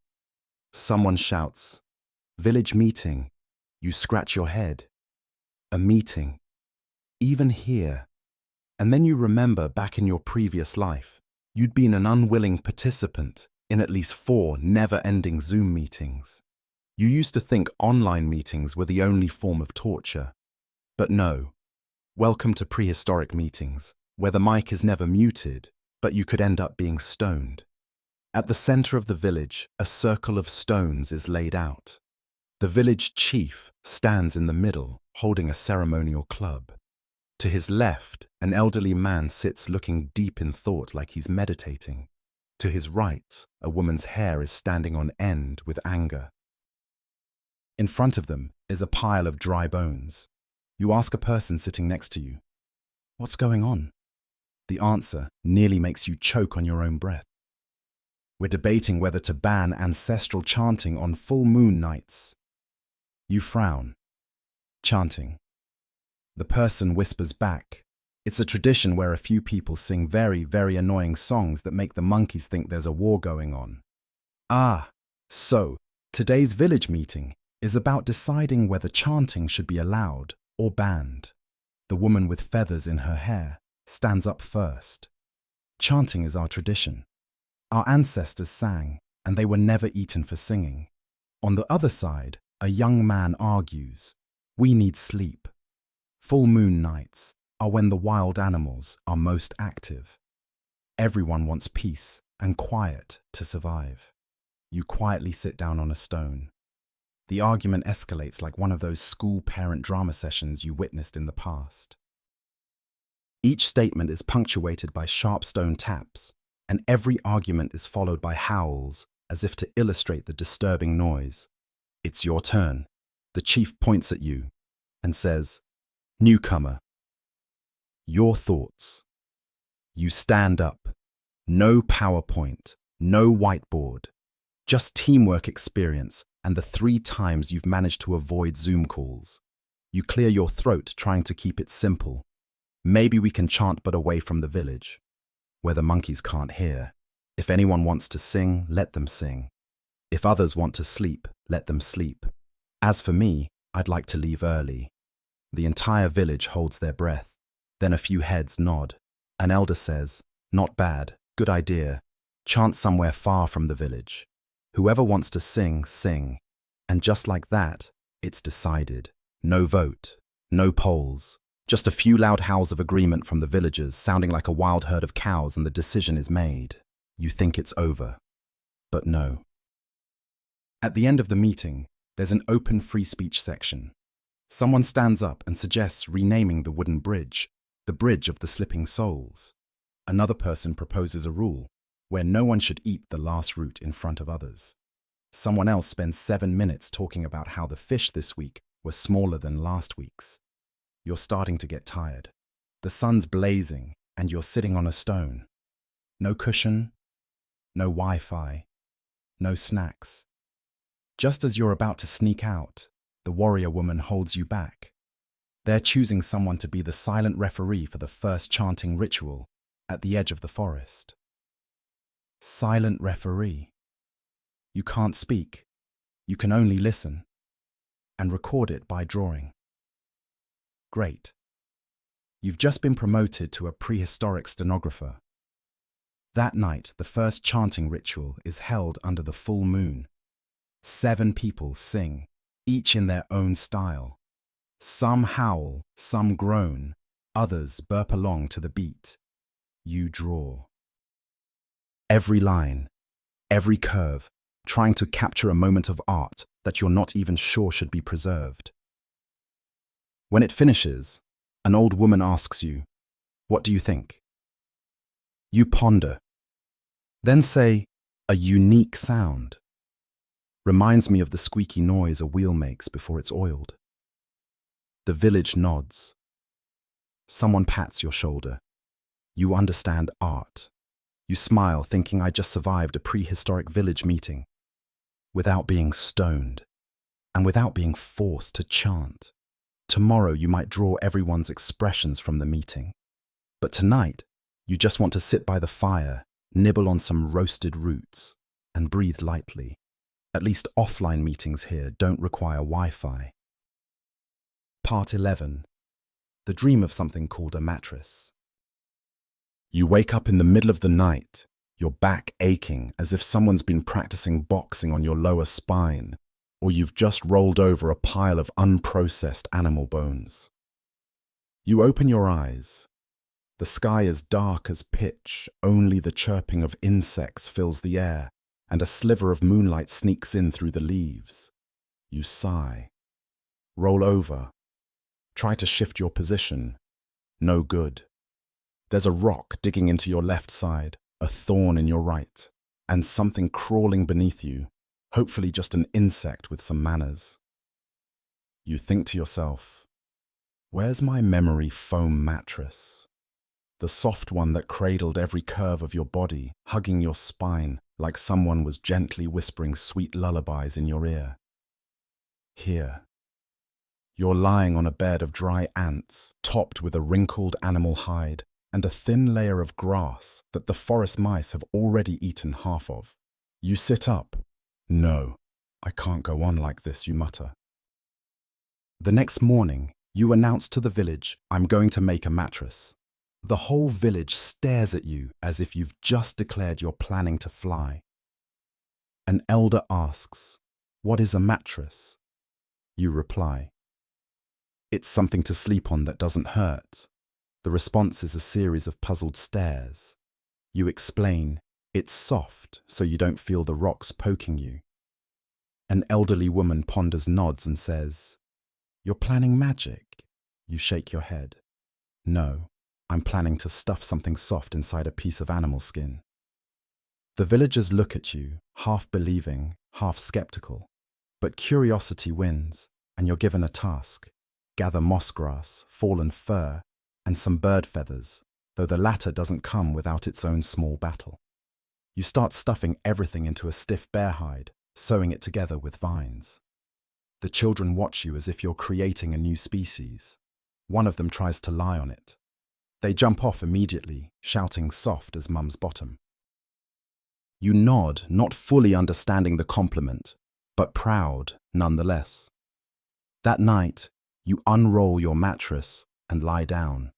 Someone shouts, "Village meeting." You scratch your head. A meeting. Even here. And then you remember back in your previous life, you'd been an unwilling participant in at least 4 never-ending Zoom meetings. You used to think online meetings were the only form of torture. But no. Welcome to prehistoric meetings, where the mic is never muted, but you could end up being stoned. At the center of the village, a circle of stones is laid out. The village chief stands in the middle, holding a ceremonial club. To his left, an elderly man sits looking deep in thought like he's meditating. To his right, a woman's hair is standing on end with anger. In front of them is a pile of dry bones. You ask a person sitting next to you, "What's going on?" The answer nearly makes you choke on your own breath. "We're debating whether to ban ancestral chanting on full moon nights." You frown. Chanting. The person whispers back. It's a tradition where a few people sing very, very annoying songs that make the monkeys think there's a war going on. So today's village meeting is about deciding whether chanting should be allowed or banned. The woman with feathers in her hair stands up first. Chanting is our tradition. Our ancestors sang, and they were never eaten for singing. On the other side, a young man argues, "We need sleep. Full moon nights are when the wild animals are most active. Everyone wants peace and quiet to survive." You quietly sit down on a stone. The argument escalates like one of those school parent drama sessions you witnessed in the past. Each statement is punctuated by sharp stone taps, and every argument is followed by howls as if to illustrate the disturbing noise. It's your turn. The chief points at you and says, "Newcomer, your thoughts." You stand up. No PowerPoint, no whiteboard, just teamwork experience and the 3 times you've managed to avoid Zoom calls. You clear your throat trying to keep it simple. Maybe we can chant but away from the village, where the monkeys can't hear. If anyone wants to sing, let them sing. If others want to sleep, let them sleep. As for me, I'd like to leave early. The entire village holds their breath. Then a few heads nod. An elder says, "Not bad, good idea. Chant somewhere far from the village. Whoever wants to sing, sing." And just like that, it's decided. No vote, no polls. Just a few loud howls of agreement from the villagers, sounding like a wild herd of cows, and the decision is made. You think it's over. But no. At the end of the meeting, there's an open free speech section. Someone stands up and suggests renaming the wooden bridge, the Bridge of the Slipping Souls. Another person proposes a rule where no one should eat the last root in front of others. Someone else spends 7 minutes talking about how the fish this week were smaller than last week's. You're starting to get tired. The sun's blazing and you're sitting on a stone. No cushion, no Wi-Fi, no snacks. Just as you're about to sneak out, the warrior woman holds you back. They're choosing someone to be the silent referee for the first chanting ritual at the edge of the forest. Silent referee. You can't speak. You can only listen and record it by drawing. Great. You've just been promoted to a prehistoric stenographer. That night, the first chanting ritual is held under the full moon. 7 people sing, each in their own style. Some howl, some groan, others burp along to the beat. You draw. Every line, every curve, trying to capture a moment of art that you're not even sure should be preserved. When it finishes, an old woman asks you, "What do you think?" You ponder, then say, "A unique sound. Reminds me of the squeaky noise a wheel makes before it's oiled." The village nods. Someone pats your shoulder. You understand art. You smile, thinking, "I just survived a prehistoric village meeting," without being stoned and without being forced to chant. Tomorrow you might draw everyone's expressions from the meeting. But tonight, you just want to sit by the fire, nibble on some roasted roots, and breathe lightly. At least offline meetings here don't require Wi-Fi. Part 11. The dream of something called a mattress. You wake up in the middle of the night, your back aching as if someone's been practicing boxing on your lower spine, or you've just rolled over a pile of unprocessed animal bones. You open your eyes. The sky is dark as pitch, only the chirping of insects fills the air, and a sliver of moonlight sneaks in through the leaves. You sigh. Roll over. Try to shift your position. No good. There's a rock digging into your left side, a thorn in your right, and something crawling beneath you, hopefully just an insect with some manners. You think to yourself, "Where's my memory foam mattress? The soft one that cradled every curve of your body, hugging your spine like someone was gently whispering sweet lullabies in your ear." Here. You're lying on a bed of dry ants, topped with a wrinkled animal hide and a thin layer of grass that the forest mice have already eaten half of. You sit up. "No, I can't go on like this," you mutter. The next morning, you announce to the village, "I'm going to make a mattress." The whole village stares at you as if you've just declared you're planning to fly. An elder asks, "What is a mattress?" You reply, "It's something to sleep on that doesn't hurt." The response is a series of puzzled stares. You explain, "It's soft, so you don't feel the rocks poking you." An elderly woman ponders, nods, and says, "You're planning magic?" You shake your head. "No, I'm planning to stuff something soft inside a piece of animal skin." The villagers look at you, half believing, half skeptical. But curiosity wins, and you're given a task. Gather moss grass, fallen fur, and some bird feathers, though the latter doesn't come without its own small battle. You start stuffing everything into a stiff bear hide, sewing it together with vines. The children watch you as if you're creating a new species. One of them tries to lie on it. They jump off immediately, shouting soft as mum's bottom. You nod, not fully understanding the compliment, but proud nonetheless. That night, you unroll your mattress and lie down.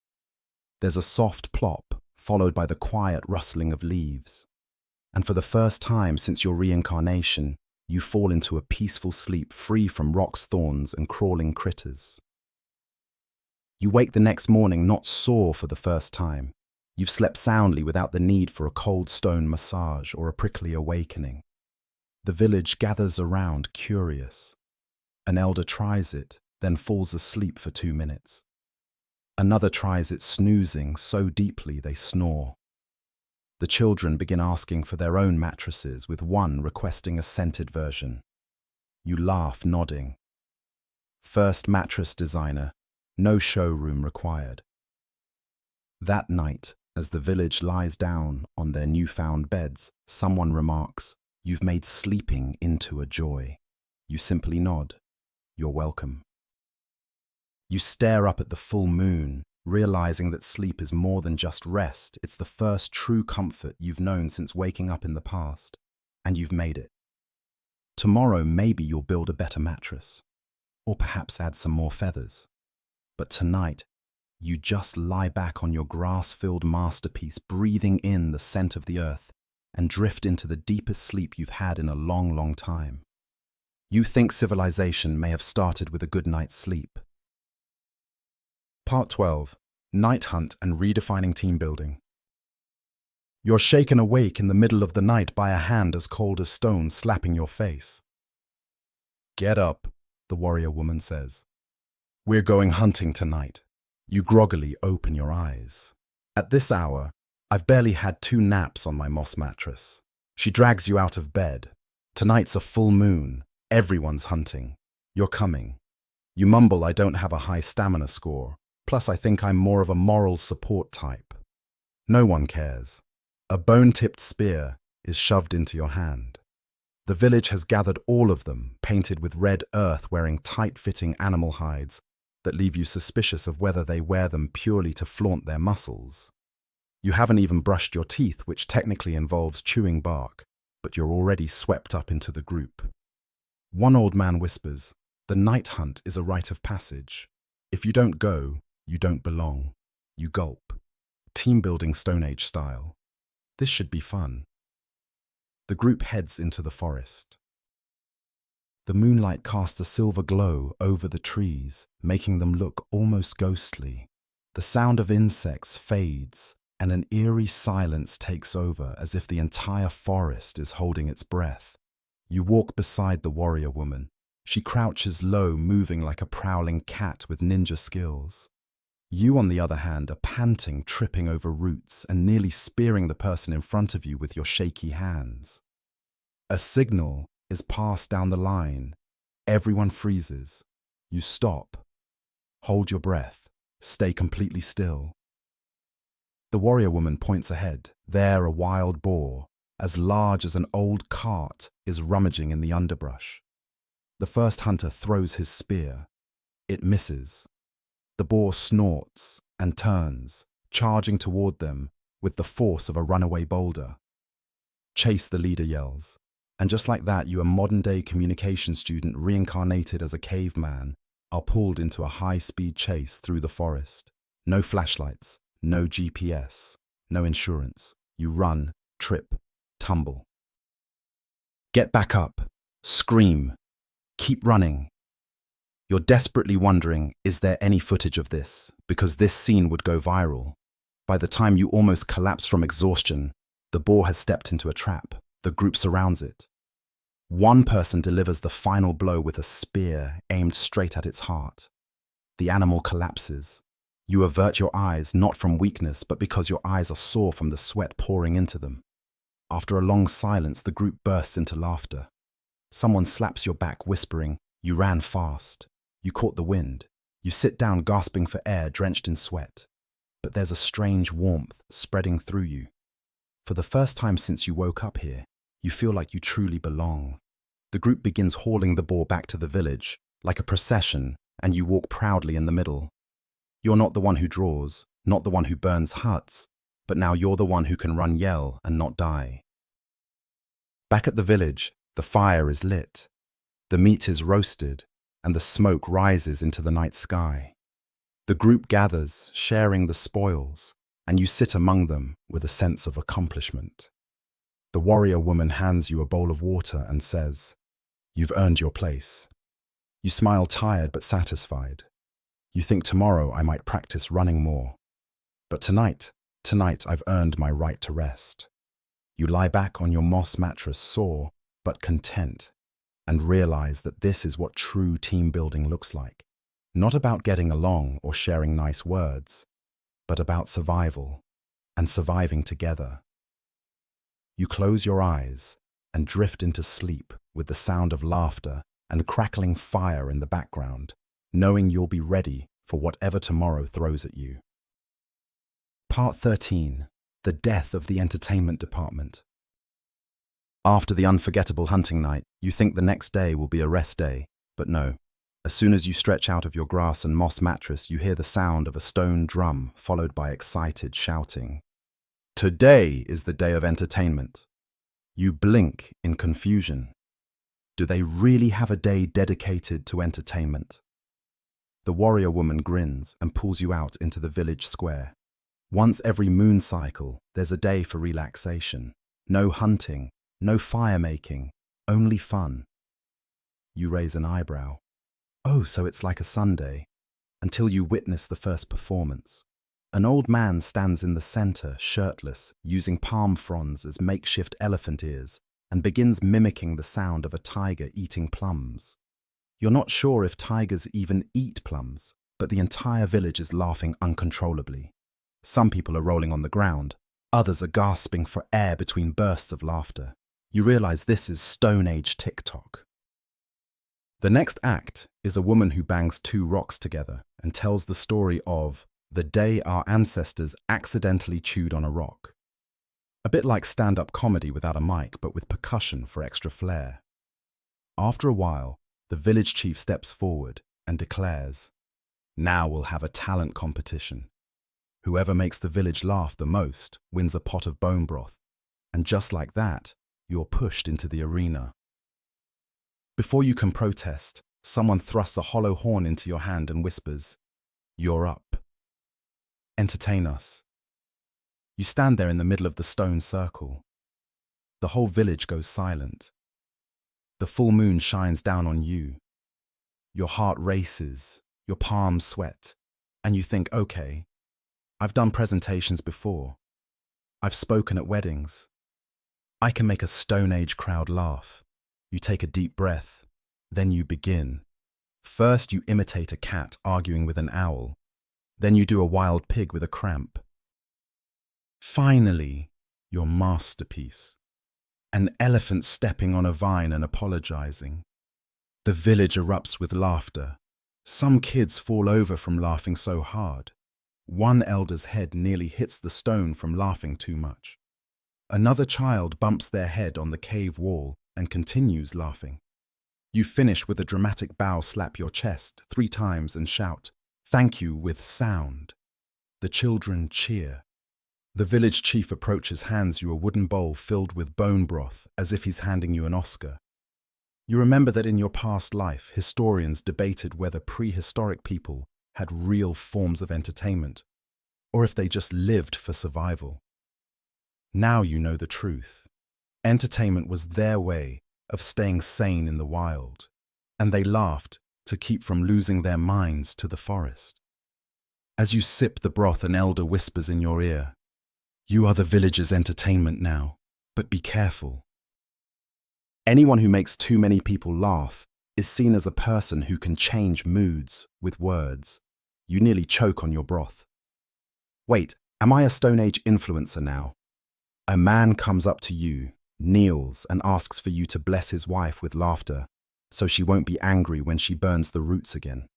There's a soft plop, followed by the quiet rustling of leaves. And for the first time since your reincarnation, you fall into a peaceful sleep free from rocks, thorns, and crawling critters. You wake the next morning not sore for the first time. You've slept soundly without the need for a cold stone massage or a prickly awakening. The village gathers around, curious. An elder tries it, then falls asleep for 2 minutes. Another tries it, snoozing so deeply they snore. The children begin asking for their own mattresses, with one requesting a scented version. You laugh, nodding. First mattress designer, no showroom required. That night, as the village lies down on their newfound beds, someone remarks, "You've made sleeping into a joy." You simply nod. You're welcome. You stare up at the full moon, realizing that sleep is more than just rest. It's the first true comfort you've known since waking up in the past, and you've made it. Tomorrow, maybe you'll build a better mattress, or perhaps add some more feathers. But tonight, you just lie back on your grass-filled masterpiece, breathing in the scent of the earth, and drift into the deepest sleep you've had in a long, long time. You think civilization may have started with a good night's sleep. Part 12. Night Hunt and Redefining Team Building. You're shaken awake in the middle of the night by a hand as cold as stone slapping your face. "Get up," the warrior woman says. "We're going hunting tonight." You groggily open your eyes. At this hour, I've barely had 2 naps on my moss mattress. She drags you out of bed. Tonight's a full moon. Everyone's hunting. You're coming. You mumble, "I don't have a high stamina score. Plus, I think I'm more of a moral support type." No one cares. A bone-tipped spear is shoved into your hand. The village has gathered all of them, painted with red earth, wearing tight-fitting animal hides that leave you suspicious of whether they wear them purely to flaunt their muscles. You haven't even brushed your teeth, which technically involves chewing bark, but you're already swept up into the group. One old man whispers, "The night hunt is a rite of passage. If you don't go, you don't belong." You gulp. Team building Stone Age style. This should be fun. The group heads into the forest. The moonlight casts a silver glow over the trees, making them look almost ghostly. The sound of insects fades, and an eerie silence takes over, as if the entire forest is holding its breath. You walk beside the warrior woman. She crouches low, moving like a prowling cat with ninja skills. You, on the other hand, are panting, tripping over roots, and nearly spearing the person in front of you with your shaky hands. A signal is passed down the line. Everyone freezes. You stop. Hold your breath. Stay completely still. The warrior woman points ahead. There, a wild boar, as large as an old cart, is rummaging in the underbrush. The first hunter throws his spear. It misses. The boar snorts and turns, charging toward them with the force of a runaway boulder. "Chase," the leader yells. And just like that, you, a modern-day communication student reincarnated as a caveman, are pulled into a high-speed chase through the forest. No flashlights, no GPS, no insurance. You run, trip, tumble. Get back up, scream, keep running. You're desperately wondering, is there any footage of this? Because this scene would go viral. By the time you almost collapse from exhaustion, the boar has stepped into a trap. The group surrounds it. One person delivers the final blow with a spear aimed straight at its heart. The animal collapses. You avert your eyes, not from weakness, but because your eyes are sore from the sweat pouring into them. After a long silence, the group bursts into laughter. Someone slaps your back, whispering, "You ran fast. You caught the wind." You sit down, gasping for air, drenched in sweat. But there's a strange warmth spreading through you. For the first time since you woke up here, you feel like you truly belong. The group begins hauling the boar back to the village, like a procession, and you walk proudly in the middle. You're not the one who draws, not the one who burns huts, but now you're the one who can run, yell, and not die. Back at the village, the fire is lit. The meat is roasted, and the smoke rises into the night sky. The group gathers, sharing the spoils, and you sit among them with a sense of accomplishment. The warrior woman hands you a bowl of water and says, "You've earned your place." You smile, tired but satisfied. You think, tomorrow I might practice running more. But tonight I've earned my right to rest. You lie back on your moss mattress, sore but content, and realize that this is what true team building looks like. Not about getting along or sharing nice words, but about survival and surviving together. You close your eyes and drift into sleep with the sound of laughter and crackling fire in the background, knowing you'll be ready for whatever tomorrow throws at you. Part 13. The Death of the Entertainment Department. After the unforgettable hunting night, you think the next day will be a rest day, but no. As soon as you stretch out of your grass and moss mattress, you hear the sound of a stone drum followed by excited shouting. Today is the day of entertainment. You blink in confusion. Do they really have a day dedicated to entertainment? The warrior woman grins and pulls you out into the village square. Once every moon cycle, there's a day for relaxation. No hunting, no fire making, only fun. You raise an eyebrow. Oh, so it's like a Sunday, until you witness the first performance. An old man stands in the center, shirtless, using palm fronds as makeshift elephant ears, and begins mimicking the sound of a tiger eating plums. You're not sure if tigers even eat plums, but the entire village is laughing uncontrollably. Some people are rolling on the ground, others are gasping for air between bursts of laughter. You realize this is Stone Age TikTok. The next act is a woman who bangs two rocks together and tells the story of the day our ancestors accidentally chewed on a rock. A bit like stand-up comedy without a mic, but with percussion for extra flair. After a while, the village chief steps forward and declares, "Now we'll have a talent competition. Whoever makes the village laugh the most wins a pot of bone broth, and just like that, you're pushed into the arena." Before you can protest, someone thrusts a hollow horn into your hand and whispers, "You're up. Entertain us." You stand there in the middle of the stone circle. The whole village goes silent. The full moon shines down on you. Your heart races, your palms sweat, and you think, okay, I've done presentations before. I've spoken at weddings. I can make a Stone Age crowd laugh. You take a deep breath, then you begin. First you imitate a cat arguing with an owl. Then you do a wild pig with a cramp. Finally, your masterpiece. An elephant stepping on a vine and apologizing. The village erupts with laughter. Some kids fall over from laughing so hard. One elder's head nearly hits the stone from laughing too much. Another child bumps their head on the cave wall and continues laughing. You finish with a dramatic bow, slap your chest 3 times and shout, "Thank you," with sound. The children cheer. The village chief approaches, hands you a wooden bowl filled with bone broth as if he's handing you an Oscar. You remember that in your past life, historians debated whether prehistoric people had real forms of entertainment, or if they just lived for survival. Now you know the truth. Entertainment was their way of staying sane in the wild, and they laughed to keep from losing their minds to the forest. As you sip the broth, an elder whispers in your ear, "You are the village's entertainment now, but be careful." Anyone who makes too many people laugh is seen as a person who can change moods with words. You nearly choke on your broth. Wait, am I a Stone Age influencer now? A man comes up to you, kneels, and asks for you to bless his wife with laughter, so she won't be angry when she burns the roots again.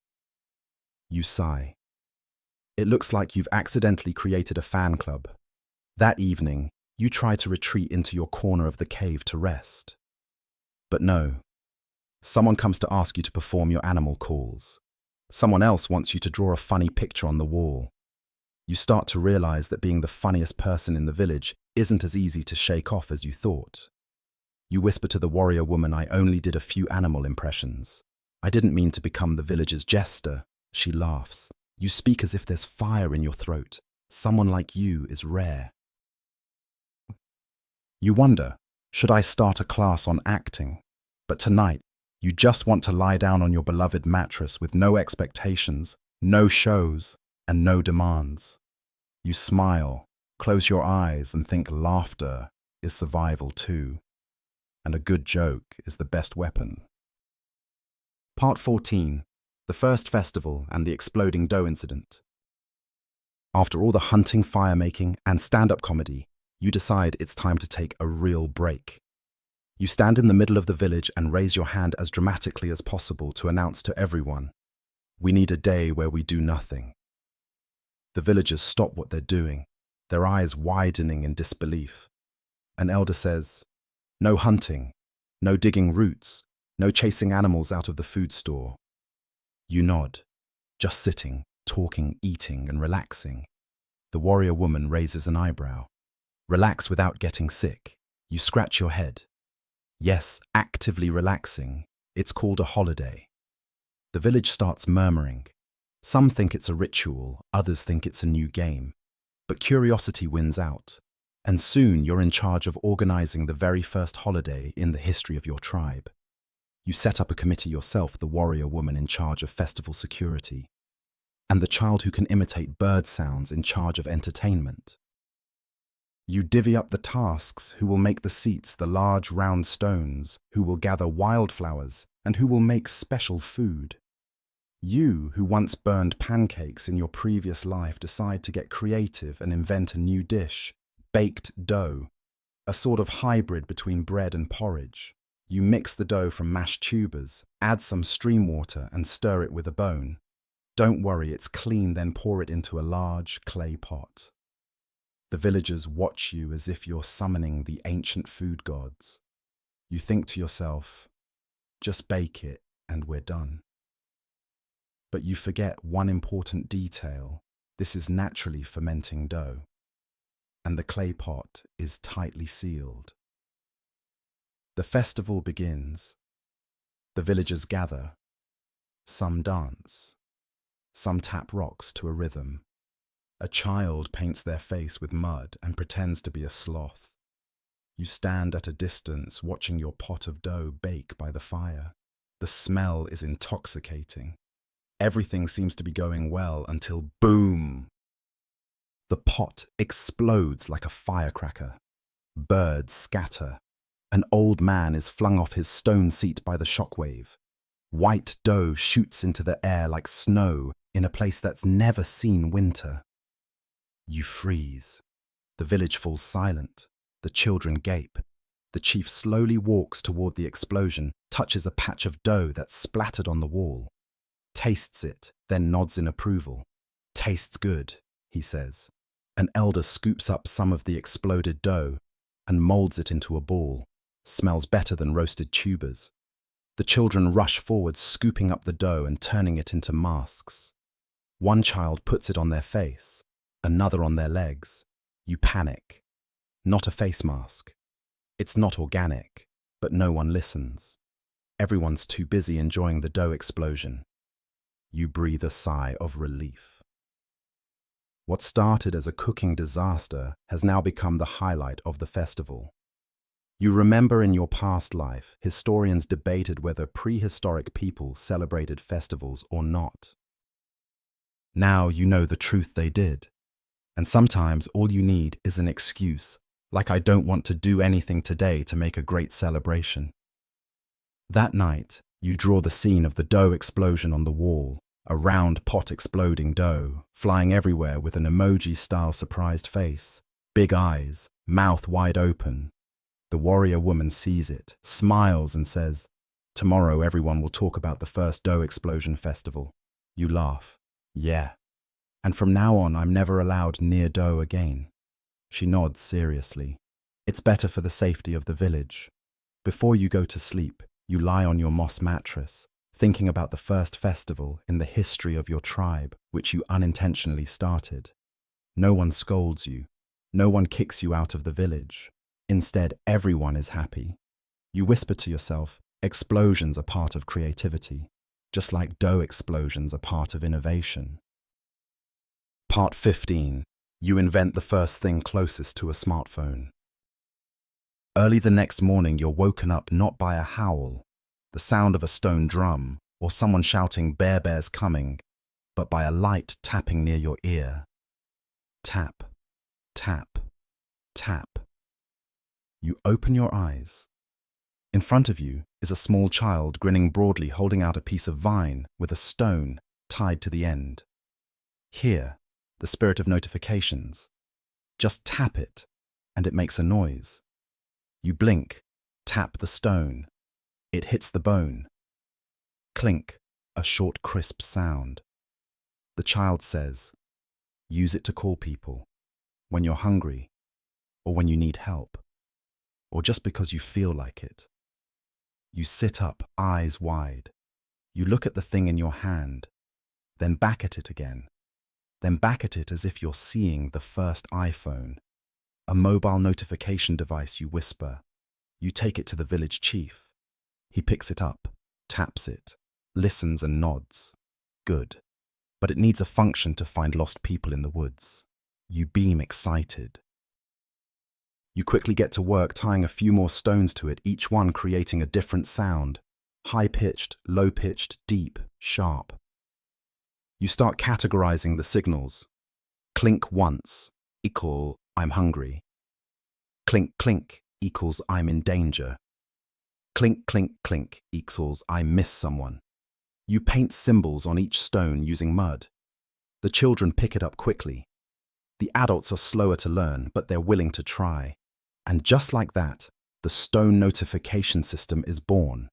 You sigh. It looks like you've accidentally created a fan club. That evening, you try to retreat into your corner of the cave to rest. But no. Someone comes to ask you to perform your animal calls. Someone else wants you to draw a funny picture on the wall. You start to realize that being the funniest person in the village isn't as easy to shake off as you thought. You whisper to the warrior woman, "I only did a few animal impressions. I didn't mean to become the village's jester." She laughs. You speak as if there's fire in your throat. Someone like you is rare. You wonder, should I start a class on acting? But tonight, you just want to lie down on your beloved mattress with no expectations, no shows, and no demands. You smile, close your eyes, and think laughter is survival too. And a good joke is the best weapon. Part 14. The First Festival and the Exploding Dough Incident. After all the hunting, fire-making, and stand-up comedy, you decide it's time to take a real break. You stand in the middle of the village and raise your hand as dramatically as possible to announce to everyone, "We need a day where we do nothing." The villagers stop what they're doing, their eyes widening in disbelief. An elder says, "No hunting, no digging roots, no chasing animals out of the food store. You nod, just sitting, talking, eating, and relaxing. The warrior woman raises an eyebrow. Relax without getting sick. You scratch your head. Yes, actively relaxing. It's called a holiday. The village starts murmuring. Some think it's a ritual, others think it's a new game. But curiosity wins out. And soon you're in charge of organizing the very first holiday in the history of your tribe. You set up a committee yourself, the warrior woman in charge of festival security, and the child who can imitate bird sounds in charge of entertainment. You divvy up the tasks: who will make the seats, the large round stones, who will gather wildflowers, and who will make special food. You, who once burned pancakes in your previous life, decide to get creative and invent a new dish: baked dough, a sort of hybrid between bread and porridge. You mix the dough from mashed tubers, add some stream water and stir it with a bone. Don't worry, it's clean, then pour it into a large clay pot. The villagers watch you as if you're summoning the ancient food gods. You think to yourself, just bake it and we're done. But you forget one important detail: this is naturally fermenting dough, and the clay pot is tightly sealed. The festival begins. The villagers gather. Some dance. Some tap rocks to a rhythm. A child paints their face with mud and pretends to be a sloth. You stand at a distance watching your pot of dough bake by the fire. The smell is intoxicating. Everything seems to be going well until boom! The pot explodes like a firecracker. Birds scatter. An old man is flung off his stone seat by the shockwave. White dough shoots into the air like snow in a place that's never seen winter. You freeze. The village falls silent. The children gape. The chief slowly walks toward the explosion, touches a patch of dough that's splattered on the wall, tastes it, then nods in approval. Tastes good, he says. An elder scoops up some of the exploded dough and molds it into a ball. Smells better than roasted tubers. The children rush forward, scooping up the dough and turning it into masks. One child puts it on their face, another on their legs. You panic. Not a face mask. It's not organic, but no one listens. Everyone's too busy enjoying the dough explosion. You breathe a sigh of relief. What started as a cooking disaster has now become the highlight of the festival. You remember in your past life, historians debated whether prehistoric people celebrated festivals or not. Now you know the truth, they did. And sometimes all you need is an excuse, like I don't want to do anything today, to make a great celebration. That night, you draw the scene of the dough explosion on the wall, a round pot exploding dough, flying everywhere with an emoji-style surprised face, big eyes, mouth wide open. The warrior woman sees it, smiles and says, "Tomorrow everyone will talk about the first dough explosion festival." You laugh. "Yeah. And from now on I'm never allowed near dough again." She nods seriously. "It's better for the safety of the village." Before you go to sleep, you lie on your moss mattress, thinking about the first festival in the history of your tribe, which you unintentionally started. No one scolds you. No one kicks you out of the village. Instead, everyone is happy. You whisper to yourself, explosions are part of creativity, just like dough explosions are part of innovation. Part 15. You invent the first thing closest to a smartphone. Early the next morning, you're woken up not by a howl, the sound of a stone drum, or someone shouting bear's coming, but by a light tapping near your ear. Tap, tap, tap. You open your eyes. In front of you is a small child grinning broadly, holding out a piece of vine with a stone tied to the end. Here, the spirit of notifications. Just tap it, and it makes a noise. You blink, tap the stone. It hits the bone. Clink, a short, crisp sound. The child says, "Use it to call people, when you're hungry, or when you need help, or just because you feel like it." You sit up, eyes wide. You look at the thing in your hand, then back at it again, then back at it as if you're seeing the first iPhone. A mobile notification device, you whisper. You take it to the village chief. He picks it up, taps it, listens and nods. Good. But it needs a function to find lost people in the woods. You beam excited. You quickly get to work tying a few more stones to it, each one creating a different sound. High-pitched, low-pitched, deep, sharp. You start categorizing the signals. Clink once equal I'm hungry. Clink clink equals I'm in danger. Clink clink clink equals I miss someone. You paint symbols on each stone using mud. The children pick it up quickly. The adults are slower to learn, but they're willing to try. And just like that, the stone notification system is born.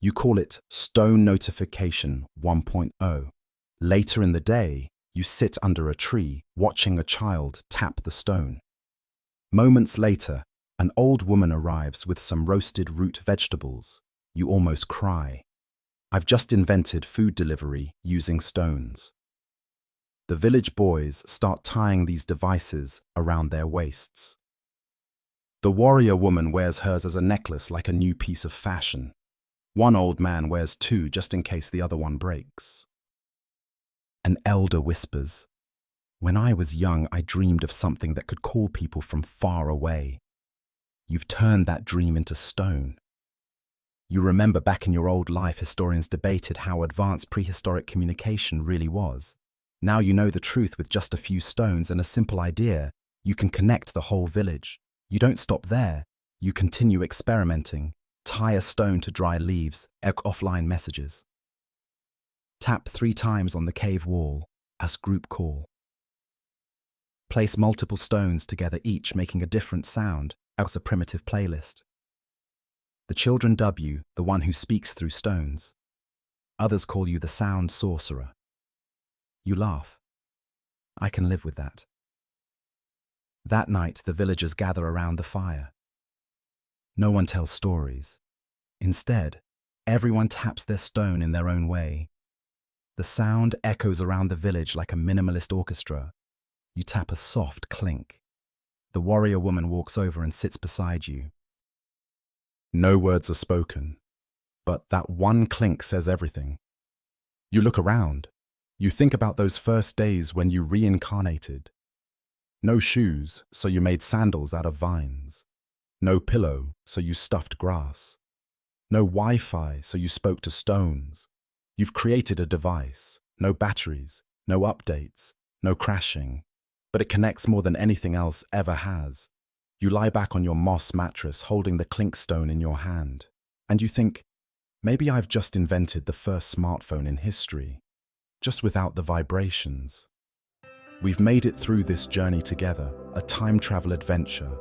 You call it Stone Notification 1.0. Later in the day, you sit under a tree watching a child tap the stone. Moments later, an old woman arrives with some roasted root vegetables. You almost cry. I've just invented food delivery using stones. The village boys start tying these devices around their waists. The warrior woman wears hers as a necklace like a new piece of fashion. One old man wears two just in case the other one breaks. An elder whispers, "When I was young, I dreamed of something that could call people from far away. You've turned that dream into stone." You remember back in your old life, historians debated how advanced prehistoric communication really was. Now you know the truth with just a few stones and a simple idea. You can connect the whole village. You don't stop there. You continue experimenting. Tie a stone to dry leaves, offline messages. Tap 3 times on the cave wall, as group call. Place multiple stones together, each making a different sound, as a primitive playlist. The children dub you the one who speaks through stones. Others call you the sound sorcerer. You laugh. I can live with that. That night, the villagers gather around the fire. No one tells stories. Instead, everyone taps their stone in their own way. The sound echoes around the village like a minimalist orchestra. You tap a soft clink. The warrior woman walks over and sits beside you. No words are spoken, but that one clink says everything. You look around. You think about those first days when you reincarnated. No shoes, so you made sandals out of vines. No pillow, so you stuffed grass. No Wi-Fi, so you spoke to stones. You've created a device. No batteries, no updates, no crashing. But it connects more than anything else ever has. You lie back on your moss mattress holding the clink stone in your hand. And you think, maybe I've just invented the first smartphone in history. Just without the vibrations. We've made it through this journey together, a time travel adventure,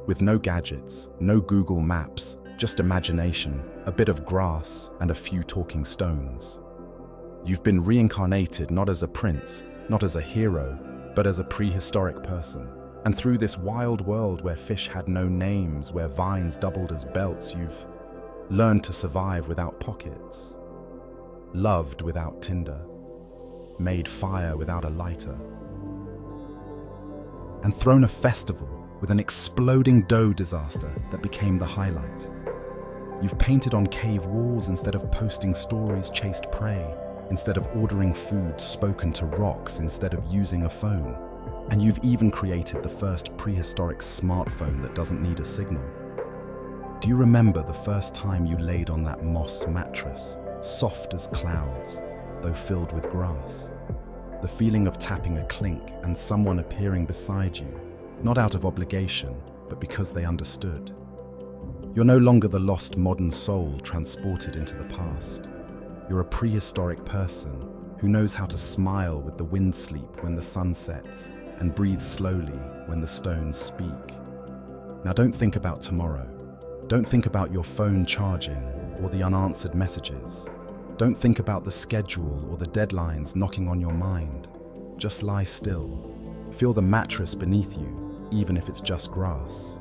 with no gadgets, no Google Maps, just imagination, a bit of grass, and a few talking stones. You've been reincarnated not as a prince, not as a hero, but as a prehistoric person. And through this wild world where fish had no names, where vines doubled as belts, you've learned to survive without pockets, loved without Tinder, made fire without a lighter, and thrown a festival with an exploding dough disaster that became the highlight. You've painted on cave walls instead of posting stories, chased prey, instead of ordering food, spoken to rocks instead of using a phone. And you've even created the first prehistoric smartphone that doesn't need a signal. Do you remember the first time you laid on that moss mattress, soft as clouds, though filled with grass? The feeling of tapping a clink and someone appearing beside you, not out of obligation, but because they understood. You're no longer the lost modern soul transported into the past. You're a prehistoric person who knows how to smile with the wind sleep when the sun sets and breathe slowly when the stones speak. Now don't think about tomorrow. Don't think about your phone charging or the unanswered messages. Don't think about the schedule or the deadlines knocking on your mind. Just lie still. Feel the mattress beneath you, even if it's just grass.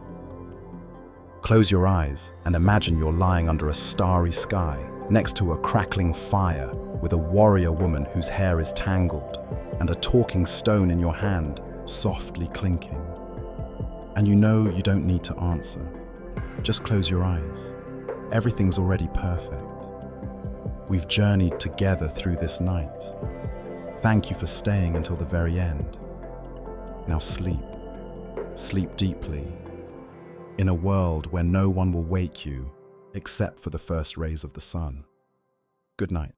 Close your eyes and imagine you're lying under a starry sky, next to a crackling fire, with a warrior woman whose hair is tangled, and a talking stone in your hand, softly clinking. And you know you don't need to answer. Just close your eyes. Everything's already perfect. We've journeyed together through this night. Thank you for staying until the very end. Now sleep. Sleep deeply. In a world where no one will wake you except for the first rays of the sun. Good night.